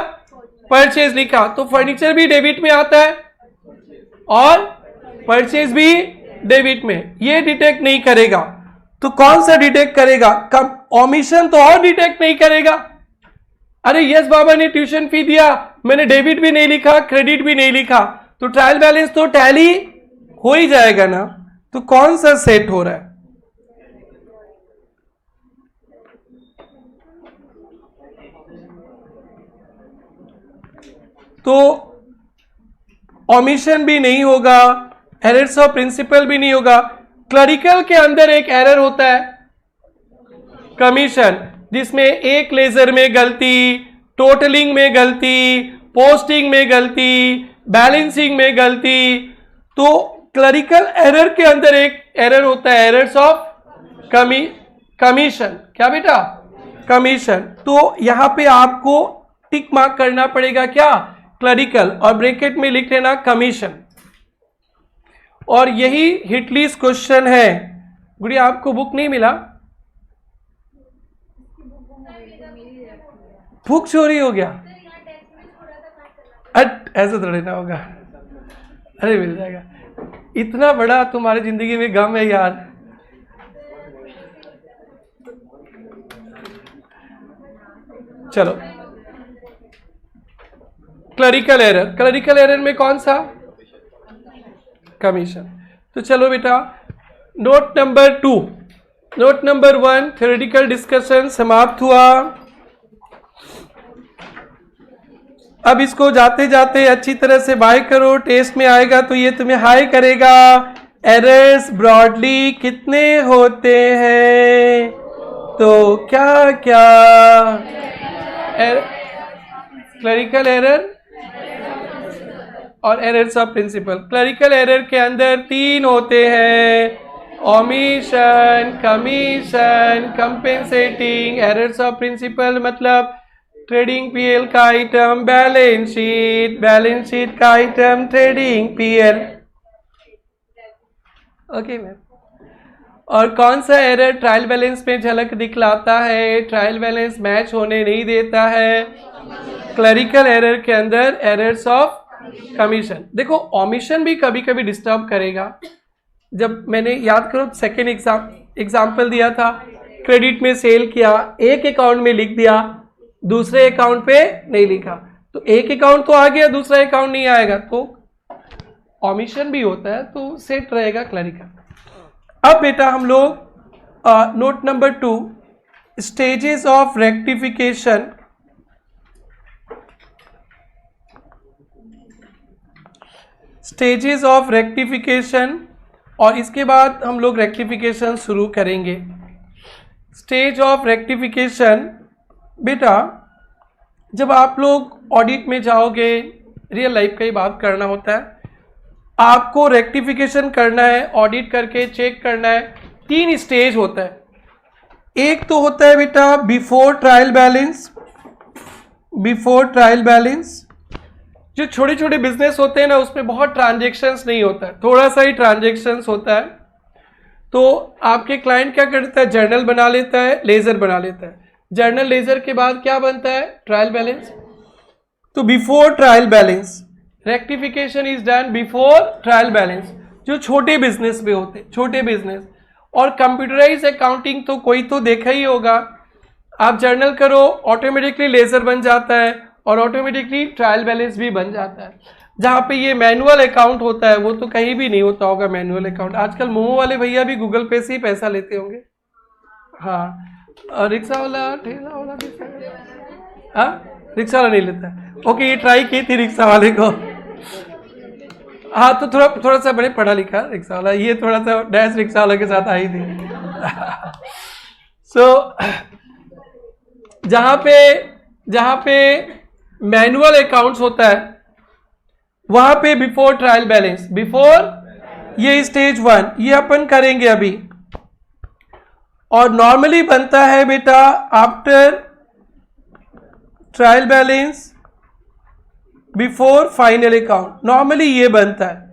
परचेज लिखा, तो फर्नीचर भी डेबिट में आता है और परचेज भी डेबिट में, ये डिटेक्ट नहीं करेगा। तो कौन सा डिटेक्ट करेगा? कब ओमिशन तो और डिटेक्ट नहीं करेगा। अरे यस बाबा ने ट्यूशन फी दिया, मैंने डेबिट भी नहीं लिखा, क्रेडिट भी नहीं लिखा, तो ट्रायल बैलेंस तो टैली हो ही जाएगा ना। तो कौन सा सेट हो रहा है? तो ओमिशन भी नहीं होगा, एरर्स ऑफ प्रिंसिपल भी नहीं होगा। क्लरिकल के अंदर एक एरर होता है कमीशन, जिसमें एक लेजर में गलती, टोटलिंग में गलती, पोस्टिंग में गलती, बैलेंसिंग में गलती। तो क्लरिकल एरर के अंदर एक एरर होता है एरर्स ऑफ कमीशन। क्या बेटा? कमीशन। तो यहां पे आपको टिक मार्क करना पड़ेगा, क्या? क्लरिकल, और ब्रैकेट में लिख लेना कमीशन। और यही हिटलिस्ट क्वेश्चन है। गुड़िया आपको बुक नहीं मिला? बुक चोरी हो गया? ऐसा थोड़ी ना होगा, अरे मिल जाएगा। इतना बड़ा तुम्हारी जिंदगी में गम है यार। चलो, क्लरिकल एरर, क्लरिकल एरर में कौन सा? कमीशन। तो चलो बेटा, note number 2, note number 1 theoretical discussion समाप्त हुआ। अब इसको जाते जाते अच्छी तरह से बाय करो, टेस्ट में आएगा तो ये तुम्हें हाई करेगा। एरर्स ब्रॉडली कितने होते हैं? तो क्या क्या क्लरिकल एरर और errors of principle. Clerical error के अंदर 3 होते हैं, omission, commission, compensating. Errors of principle मतलब ट्रेडिंग पीएल का item balance sheet, balance sheet का item trading PL. Okay ma'am. और कौन सा एरर ट्रायल बैलेंस में झलक दिखलाता है, ट्रायल बैलेंस मैच होने नहीं देता है? क्लरिकल एरर के अंदर एरर्स ऑफ कमीशन। देखो ओमिशन भी कभी कभी डिस्टर्ब करेगा। जब मैंने याद करो सेकेंड एग्जाम्पल दिया था, क्रेडिट में सेल किया, एक अकाउंट में लिख दिया, दूसरे अकाउंट पे नहीं लिखा, तो एक अकाउंट तो आ गया, दूसरा अकाउंट नहीं आएगा, तो ओमिशन भी होता है, तो सेट रहेगा क्लरिकल। अब बेटा हम लोग note number 2, stages of rectification. Stages of rectification, और इसके बाद हम लोग रेक्टिफिकेशन शुरू करेंगे। स्टेज ऑफ रेक्टिफिकेशन बेटा, जब आप लोग ऑडिट में जाओगे, रियल लाइफ का ही बात करना होता है, आपको रेक्टिफिकेशन करना है, ऑडिट करके चेक करना है। 3 स्टेज होता है। एक तो होता है बेटा before trial balance. Before trial balance जो छोटे छोटे बिजनेस होते हैं ना, उसमें बहुत ट्रांजेक्शन्स नहीं होता है, थोड़ा सा ही ट्रांजेक्शन्स होता है। तो आपके क्लाइंट क्या करता है, जर्नल बना लेता है, लेजर बना लेता है। जर्नल लेजर के बाद क्या बनता है, ट्रायल बैलेंस। तो before trial balance, rectification is done before trial balance, जो छोटे बिजनेस में होते, छोटे बिजनेस। और कंप्यूटराइज अकाउंटिंग तो कोई तो देखा ही होगा, आप जर्नल करो, ऑटोमेटिकली लेजर बन जाता है और ऑटोमेटिकली ट्रायल बैलेंस भी बन जाता है। जहाँ पे ये मैनुअल अकाउंट होता है, वो तो कहीं भी नहीं होता होगा मैनुअल अकाउंट। आजकल मोमो वाले भैया भी गूगल पे से ही पैसा लेते होंगे। हाँ, और रिक्शा वाला, ठेला वाला भी, हाँ रिक्शा वाला नहीं लेता है। ओके, ये ट्राई की थी रिक्शा वाले को। हाँ, तो थोड़ा सा बड़े पढ़ा लिखा रिक्शा वाला, ये थोड़ा सा डैश रिक्शा वाला के साथ आई थी। सो जहाँ पे मैनुअल अकाउंट्स होता है, वहां पे बिफोर ट्रायल बैलेंस, बिफोर, ये स्टेज 1, ये अपन करेंगे अभी। और नॉर्मली बनता है बेटा after trial balance before final account, normally ये बनता है।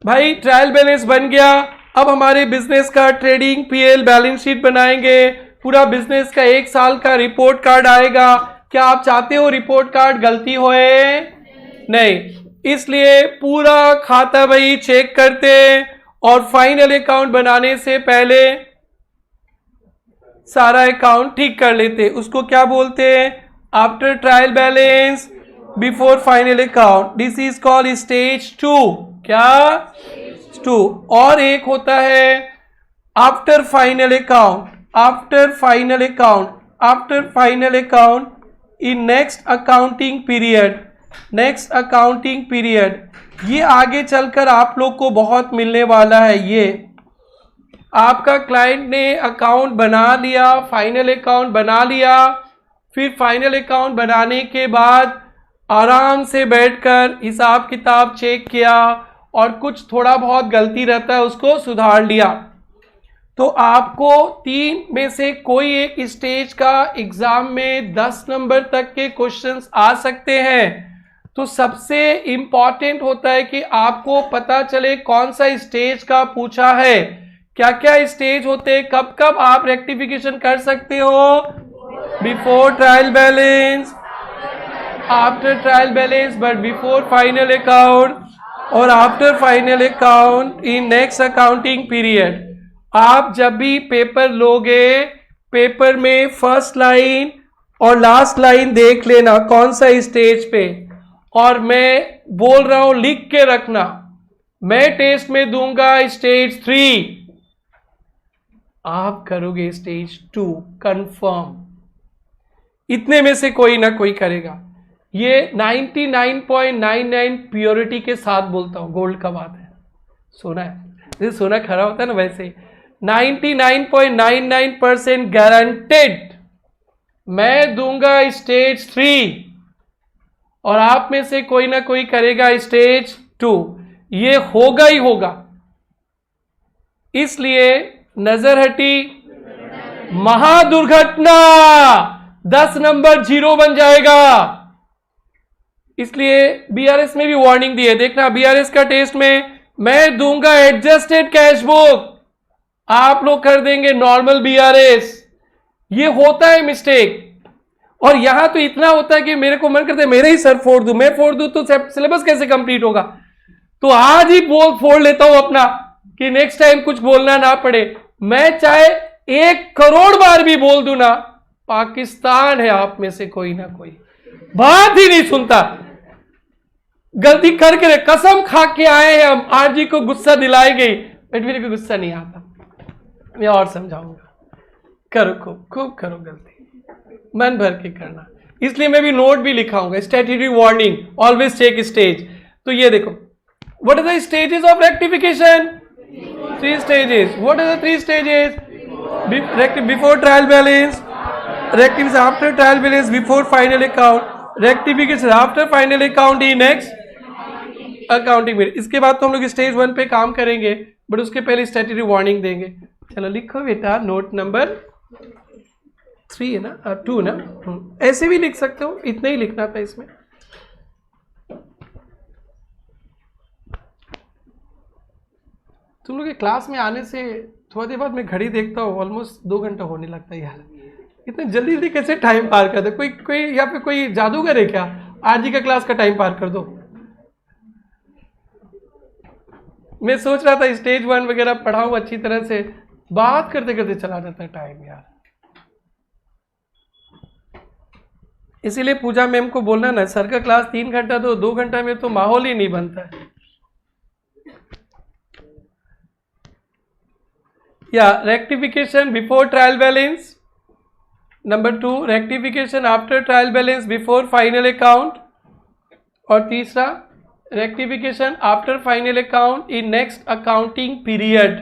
भाई ट्रायल बैलेंस बन गया, अब हमारे बिजनेस का ट्रेडिंग पीएल बैलेंस शीट बनाएंगे, पूरा बिजनेस का 1 साल का रिपोर्ट कार्ड आएगा। क्या आप चाहते हो रिपोर्ट कार्ड गलती होए? नहीं, इसलिए पूरा खाता बही चेक करते और फाइनल अकाउंट बनाने से पहले सारा अकाउंट ठीक कर लेते। उसको क्या बोलते हैं, after trial balance before final account, this is called stage 2। क्या? 2। और एक होता है after final account, after final account, after final account in next accounting period, next accounting period. ये आगे चलकर आप लोग को बहुत मिलने वाला है। ये आपका क्लाइंट ने अकाउंट बना लिया, फाइनल अकाउंट बना लिया, फिर फाइनल अकाउंट बनाने के बाद आराम से बैठकर हिसाब किताब चेक किया और कुछ थोड़ा बहुत गलती रहता है उसको सुधार लिया। तो आपको 3 में से कोई एक स्टेज का एग्जाम में 10 नंबर तक के क्वेश्चंस आ सकते हैं। तो सबसे इंपॉर्टेंट होता है कि आपको पता चले कौन सा स्टेज का पूछा है, क्या क्या स्टेज होते, कब कब आप रेक्टिफिकेशन कर सकते हो। Before trial balance, after trial balance but before final account, और after final account in next accounting period. आप जब भी पेपर लोगे, पेपर में फर्स्ट लाइन और लास्ट लाइन देख लेना कौन सा स्टेज पे, और मैं बोल रहा हूं लिख के रखना, मैं टेस्ट में दूंगा स्टेज 3, आप करोगे स्टेज 2 कंफर्म। इतने में से कोई ना कोई करेगा। ये 99.99 प्योरिटी के साथ बोलता हूं, गोल्ड का बात है, सोना है, जैसे सोना खरा होता है ना वैसे ही 99.99% गारंटेड मैं दूंगा स्टेज 3 और आप में से कोई ना कोई करेगा स्टेज 2, ये होगा ही होगा। इसलिए नजर हटी महादुर्घटना, 10 नंबर 0 बन जाएगा। इसलिए बीआरएस में भी वार्निंग दी है, देखना बीआरएस का टेस्ट में मैं दूंगा एडजस्टेड कैश बुक, आप लोग कर देंगे नॉर्मल बीआरएस। ये होता है मिस्टेक, और यहां तो इतना होता है कि मेरे को मन करता है मेरे ही सर फोड़ दूं, मैं फोड़ दूं तो सिलेबस कैसे कंप्लीट होगा। तो आज ही फोड़ लेता हूं अपना कि नेक्स्ट टाइम कुछ बोलना ना पड़े। मैं चाहे 1 करोड़ बार भी बोल दूं ना, पाकिस्तान है आप में से कोई ना कोई बात ही नहीं सुनता, गलती करके कसम खा के आए हैं हम, आरजी को गुस्सा दिलाई गई, बट मेरे को गुस्सा नहीं आता, मैं और समझाऊंगा। करो खूब करो गलती, मन भर के करना। इसलिए मैं भी नोट भी लिखाऊंगा, statutory warning, always check stage. तो ये देखो, what are the stages of rectification? 3 stages. What are the 3 stages? Before trial balance, rectification after trial balance, before final account, rectification after final account in next accounting में। इसके बाद तो हम लोग stage 1 पे काम करेंगे, बट उसके पहले स्टैट्यूटरी वार्निंग देंगे। चलो लिखो बेटा, नोट नंबर 3 है ना, 2 ना, ऐसे भी लिख सकते हो, इतना ही लिखना था इसमें। तुम लोग के क्लास में आने से थोड़ा देर बाद मैं घड़ी देखता हूँ, ऑलमोस्ट 2 घंटा होने लगता है यार, इतने जल्दी जल्दी कैसे टाइम पार कर दो। कोई यहाँ पे कोई जादूगर है क्या? आरजी का क्लास का टाइम पार कर दो। मैं सोच रहा था स्टेज 1 वगैरह पढ़ाऊं अच्छी तरह से, बात करते करते चला जाता है टाइम यार। इसीलिए पूजा मैम को बोलना ना, सर का क्लास 3 घंटा, तो 2 घंटा में तो माहौल ही नहीं बनता है। या rectification before trial balance, number 2 rectification after trial balance before final account, और तीसरा rectification after final account in next accounting period,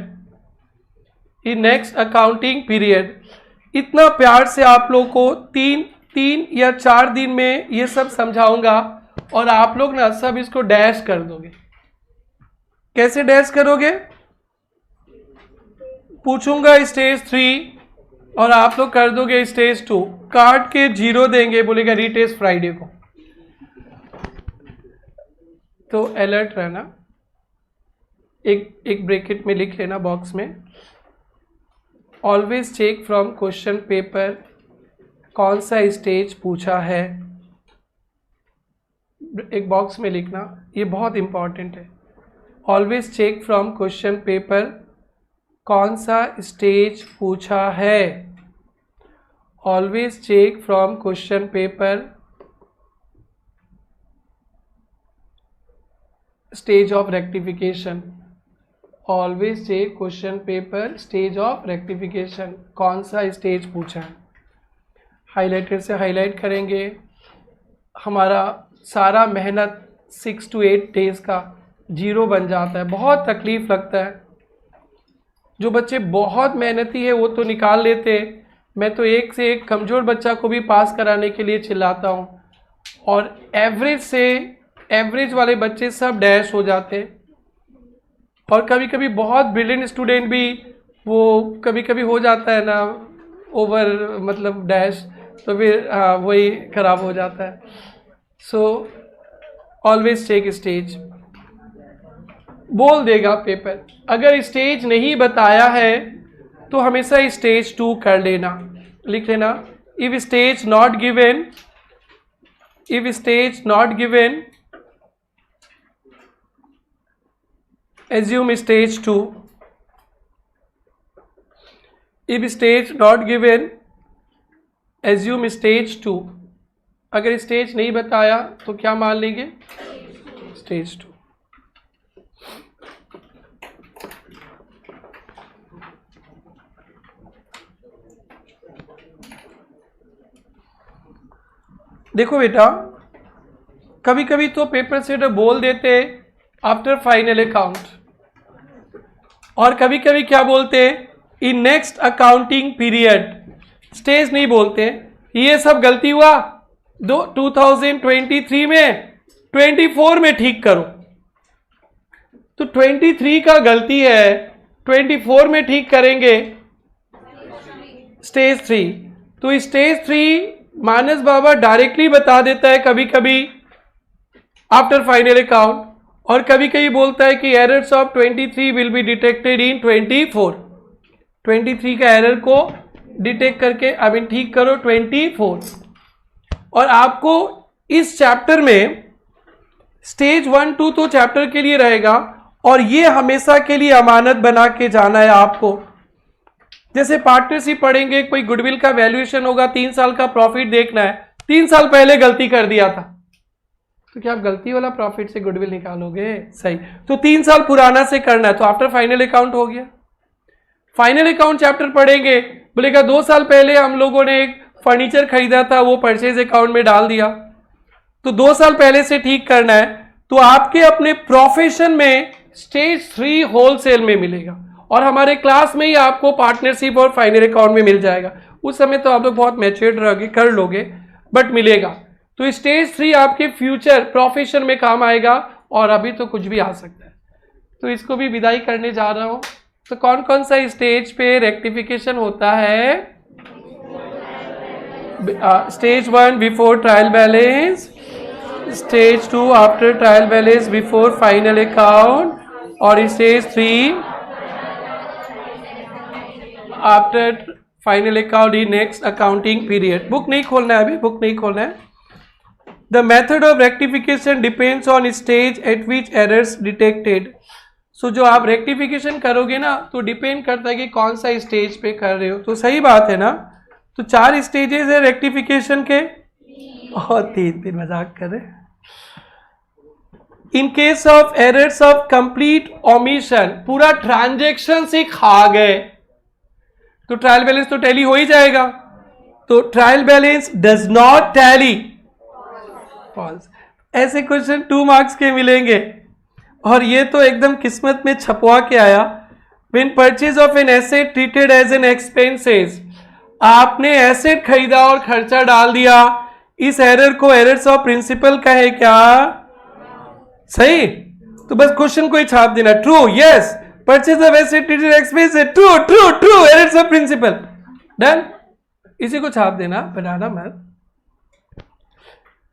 in next accounting period. इतना प्यार से आप लोग को 3 या 4 दिन में ये सब समझाऊंगा, और आप लोग ना सब इसको डैश कर दोगे। कैसे डैश करोगे? पूछूंगा स्टेज 3 और आप लोग कर दोगे स्टेज 2, काट के 0 देंगे, बोलेगा रीटेस्ट फ्राइडे को। तो अलर्ट रहना, एक ब्रैकेट में लिख लेना बॉक्स में, always check from question paper कौन सा स्टेज पूछा है, एक बॉक्स में लिखना, ये बहुत इंपॉर्टेंट है। Always check from question paper कौन सा स्टेज पूछा है, always check from question paper stage of rectification, always check question paper stage of rectification, कौन सा स्टेज पूछा है। हाइलाइटर से हाईलाइट करेंगे। हमारा सारा मेहनत 6 to 8 डेज का 0 बन जाता है, बहुत तकलीफ लगता है। जो बच्चे बहुत मेहनती है वो तो निकाल लेते, मैं तो एक से एक कमज़ोर बच्चा को भी पास कराने के लिए चिल्लाता हूँ, और एवरेज वाले बच्चे सब डैश हो जाते। और कभी कभी बहुत ब्रिलियंट स्टूडेंट भी वो कभी कभी हो जाता है ना ओवर, मतलब डैश, तो फिर हाँ वही खराब हो जाता है। सो ऑलवेज चेक स्टेज, बोल देगा पेपर। अगर स्टेज नहीं बताया है तो हमेशा स्टेज 2 कर लेना, लिख लेना। If stage not given, if stage not given assume stage 2, if stage not given assume stage 2। अगर स्टेज नहीं बताया तो क्या मान लेंगे? स्टेज 2। देखो बेटा, कभी कभी तो पेपर सेटर बोल देते आफ्टर फाइनल अकाउंट, और कभी कभी क्या बोलते इन नेक्स्ट अकाउंटिंग पीरियड, स्टेज नहीं बोलते। ये सब गलती हुआ 2023 में, 24 में ठीक करो। तो 23 का गलती है, 24 में ठीक करेंगे स्टेज 3। तो स्टेज 3 मानस बाबा डायरेक्टली बता देता है कभी कभी आफ्टर फाइनल अकाउंट, और कभी कभी बोलता है कि errors of 23 will be detected in 24। 23 का एरर को डिटेक्ट करके ठीक करो 24। और आपको इस चैप्टर में स्टेज 1 2 तो चैप्टर के लिए रहेगा, और ये हमेशा के लिए अमानत बना के जाना है आपको। जैसे पार्टनरशिप पढ़ेंगे, कोई गुडविल का वैल्यूएशन होगा, 3 साल का प्रॉफिट देखना है, 3 साल पहले गलती कर दिया था, तो क्या आप गलती वाला प्रॉफिट से गुडविल निकालोगे? सही, तो 3 साल पुराना से करना है, तो आफ्टर फाइनल अकाउंट हो गया। फाइनल अकाउंट चैप्टर पढ़ेंगे, बोलेगा 2 साल पहले हम लोगों ने एक फर्नीचर खरीदा था, वो परचेज अकाउंट में डाल दिया, तो 2 साल पहले से ठीक करना है। तो आपके अपने प्रोफेशन में स्टेज 3 होलसेल में मिलेगा, और हमारे क्लास में ही आपको पार्टनरशिप और फाइनल अकाउंट में मिल जाएगा। उस समय तो आप लोग बहुत मैच्योर्ड रहोगे, कर लोगे, बट मिलेगा। तो स्टेज 3 आपके फ्यूचर प्रोफेशन में काम आएगा, और अभी तो कुछ भी आ सकता है। तो इसको भी विदाई करने जा रहा हूं। तो कौन कौन सा स्टेज पे रेक्टिफिकेशन होता है? Stage 1 before trial balance, stage 2 after trial balance before final account, और stage 3 after final account in next accounting period. Book नहीं खोलना है, अभी बुक नहीं खोलना है। The method of rectification depends on stage at which errors detected. So जो आप रेक्टिफिकेशन करोगे ना, तो डिपेंड करता है कि कौन सा स्टेज पे कर रहे हो। तो सही बात है ना। तो 4 स्टेजेस है रेक्टिफिकेशन के, और 3 मजाक कर रहे। इन case of errors of complete omission, पूरा ट्रांजेक्शन से खा गए, तो ट्रायल बैलेंस तो टैली हो ही जाएगा। तो trial balance does not tally, false. ऐसे क्वेश्चन 2 मार्क्स के मिलेंगे, और ये तो एकदम किस्मत में छपवा के आया। When purchase of an asset treated as an expenses, आपने एसेट खरीदा और खर्चा डाल दिया, इस एरर को एरर्स ऑफ प्रिंसिपल कहे क्या? सही। तो बस क्वेश्चन को ही छाप देना, true, yes, purchase of asset treated expenses, true true true, errors of principle, done. इसी को छाप देना, बनाना मत।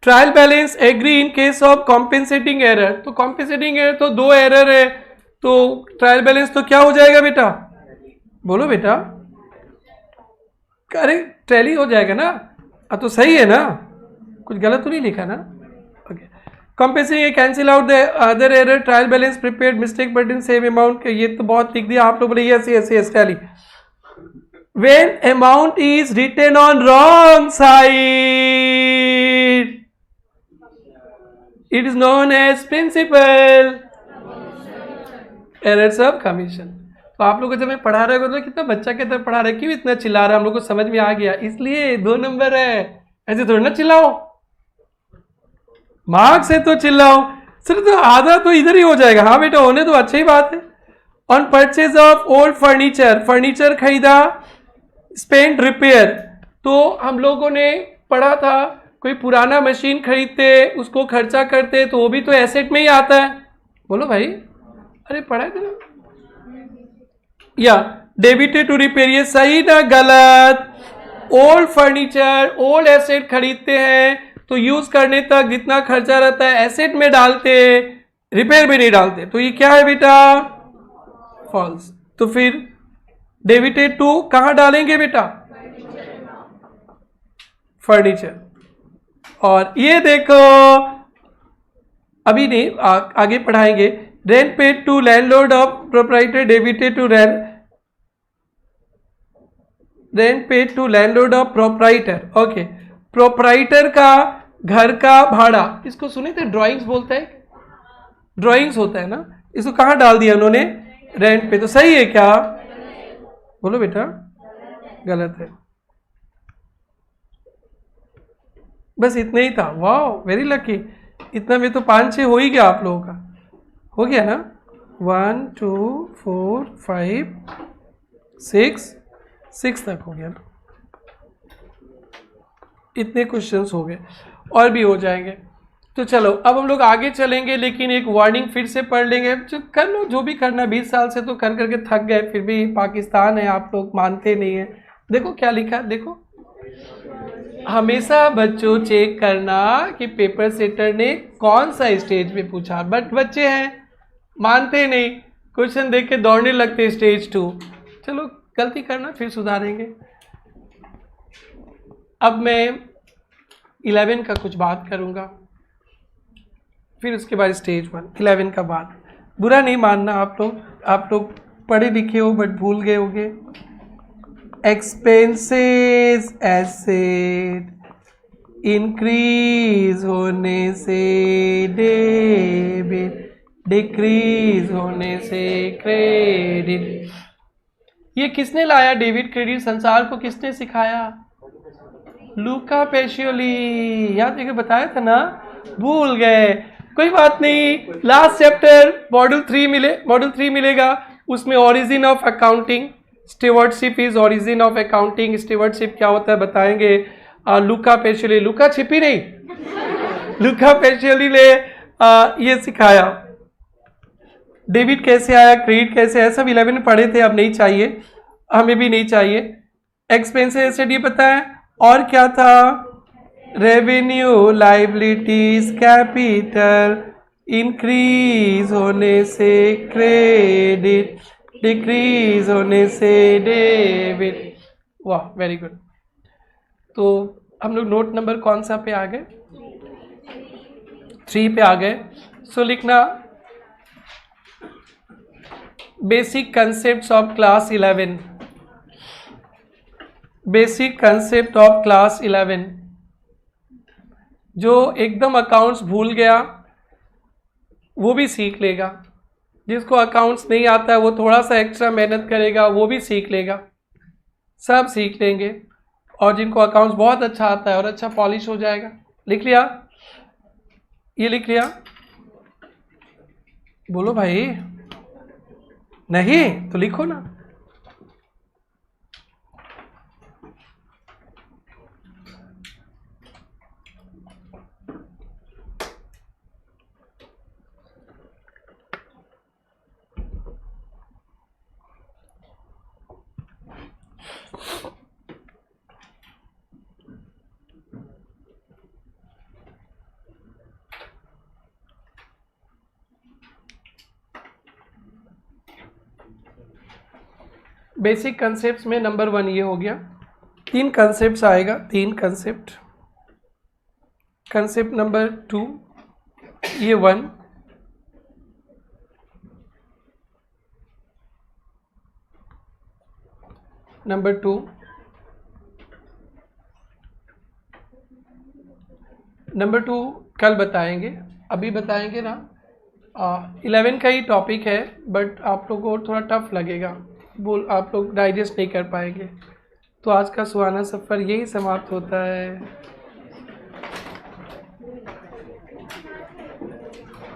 Trial balance agree in case of compensating error, तो कॉम्पेंसेटिंग एरर तो 2 एरर है, तो ट्रायल बैलेंस तो क्या हो जाएगा बेटा? बोलो बेटा, अरे टैली हो जाएगा ना। तो सही है ना, कुछ गलत तो नहीं लिखा ना? Okay. Compensating cancel out the other error, trial balance prepared mistake but in same amount. ये तो बहुत लिख दिया आप लोग, बोले yes yes yes tally. When amount is written on wrong side, it is known as principal errors of commission। तो आप लोग को जब मैं पढ़ा रहा हूँ, कितना बच्चा की तरह पढ़ा रहा है, क्यों इतना चिल्ला रहा है? हम लोग को समझ में आ गया, इसलिए 2 नंबर है। ऐसे थोड़ी ना चिल्लाओ, मार्क्स है तो चिल्लाओ। सर तो आधा तो इधर ही हो जाएगा। हाँ बेटा, होने तो अच्छी बात है। On purchase of old furniture, furniture खरीदा, स्पेंड रिपेयर। तो हम लोगों ने पढ़ा था, कोई पुराना मशीन खरीदते, उसको खर्चा करते, तो वो भी तो एसेट में ही आता है। बोलो भाई, अरे पढ़ा है ना? या डेबिटेड टू रिपेयर, ये सही ना गलत? ओल्ड फर्नीचर, ओल्ड एसेट खरीदते हैं, तो यूज करने तक जितना खर्चा रहता है एसेट में डालते, रिपेयर में नहीं डालते, तो ये क्या है बेटा? फॉल्स। तो फिर डेबिटेड टू कहां डालेंगे बेटा? फर्नीचर। और ये देखो, अभी नहीं, आगे पढ़ाएंगे। Rent paid to landlord of proprietor, debited to rent paid to landlord of proprietor. Okay, proprietor का घर का भाड़ा, इसको सुने थे, ड्राइंग्स बोलते हैं, ड्राइंग्स होता है ना, इसको कहां डाल दिया उन्होंने? रेंट पे। तो सही है क्या? बोलो बेटा, गलत है। बस इतना ही था। वाह, वेरी लकी। इतना में तो 5-6 हो ही गया आप लोगों का, हो गया ना। 1 2 4 5 6 तक हो गया ना, इतने क्वेश्चंस हो गए, और भी हो जाएंगे। तो चलो अब हम लोग आगे चलेंगे, लेकिन एक वार्निंग फिर से पढ़ लेंगे। कर लो जो भी करना, 20 साल से तो कर करके थक गए, फिर भी पाकिस्तान है, आप लोग मानते नहीं है। देखो क्या लिखा है, देखो, हमेशा बच्चों चेक करना कि पेपर सेटर ने कौन सा स्टेज पे पूछा, बट बच्चे हैं मानते नहीं, क्वेश्चन देख के दौड़ने लगते स्टेज 2। चलो गलती करना फिर सुधारेंगे। अब मैं 11 का कुछ बात करूंगा, फिर उसके बाद स्टेज 1। 11 का बात, बुरा नहीं मानना आप लोग पढ़े लिखे हो बट भूल गए होंगे। एक्सपेंसेस एसेट इंक्रीज होने से डेबिट, डिक्रीज होने से क्रेडिट। ये किसने लाया डेबिट क्रेडिट, संसार को किसने सिखाया? लूका पेशियोली। याद है कि बताया था ना, भूल गए, कोई बात नहीं। लास्ट चैप्टर मॉड्यूल 3 मिलेगा, उसमें origin of accounting, stewardship is origin of accounting, stewardship क्या होता है बताएंगे। लूका पेशियोली, लूका छिपी नहीं, लूका पेशियोली ने ये सिखाया डेबिट कैसे आया, क्रेडिट कैसे आया, सब 11 में पढ़े थे, अब नहीं चाहिए, हमें भी नहीं चाहिए। एक्सपेंसेस एसेट ये पता है, और क्या था, रेवेन्यू लाइबिलिटीज कैपिटल इंक्रीज होने से क्रेडिट, डिक्रीज होने से डेबिट। वाह वेरी गुड। तो हम लोग नोट नंबर कौन सा पे आ गए? 3 पे आ गए। सो लिखना basic concepts of class 11, basic concept of class 11। जो एकदम अकाउंट्स भूल गया वो भी सीख लेगा, जिसको अकाउंट्स नहीं आता है वो थोड़ा सा एक्स्ट्रा मेहनत करेगा वो भी सीख लेगा, सब सीख लेंगे। और जिनको अकाउंट्स बहुत अच्छा आता है और अच्छा पॉलिश हो जाएगा। लिख लिया, ये लिख लिया, बोलो भाई, नहीं तो लिखो ना। बेसिक कंसेप्ट्स में नंबर 1 ये हो गया। 3 कंसेप्ट्स आएगा, 3 कंसेप्ट। कंसेप्ट नंबर 2 ये 1, नंबर 2, नंबर 2 कल बताएंगे, अभी बताएंगे ना। 11 का ही टॉपिक है, बट आप लोगों को थोड़ा टफ लगेगा, आप लोग डाइजेस्ट नहीं कर पाएंगे। तो आज का सुहाना सफ़र यही समाप्त होता है।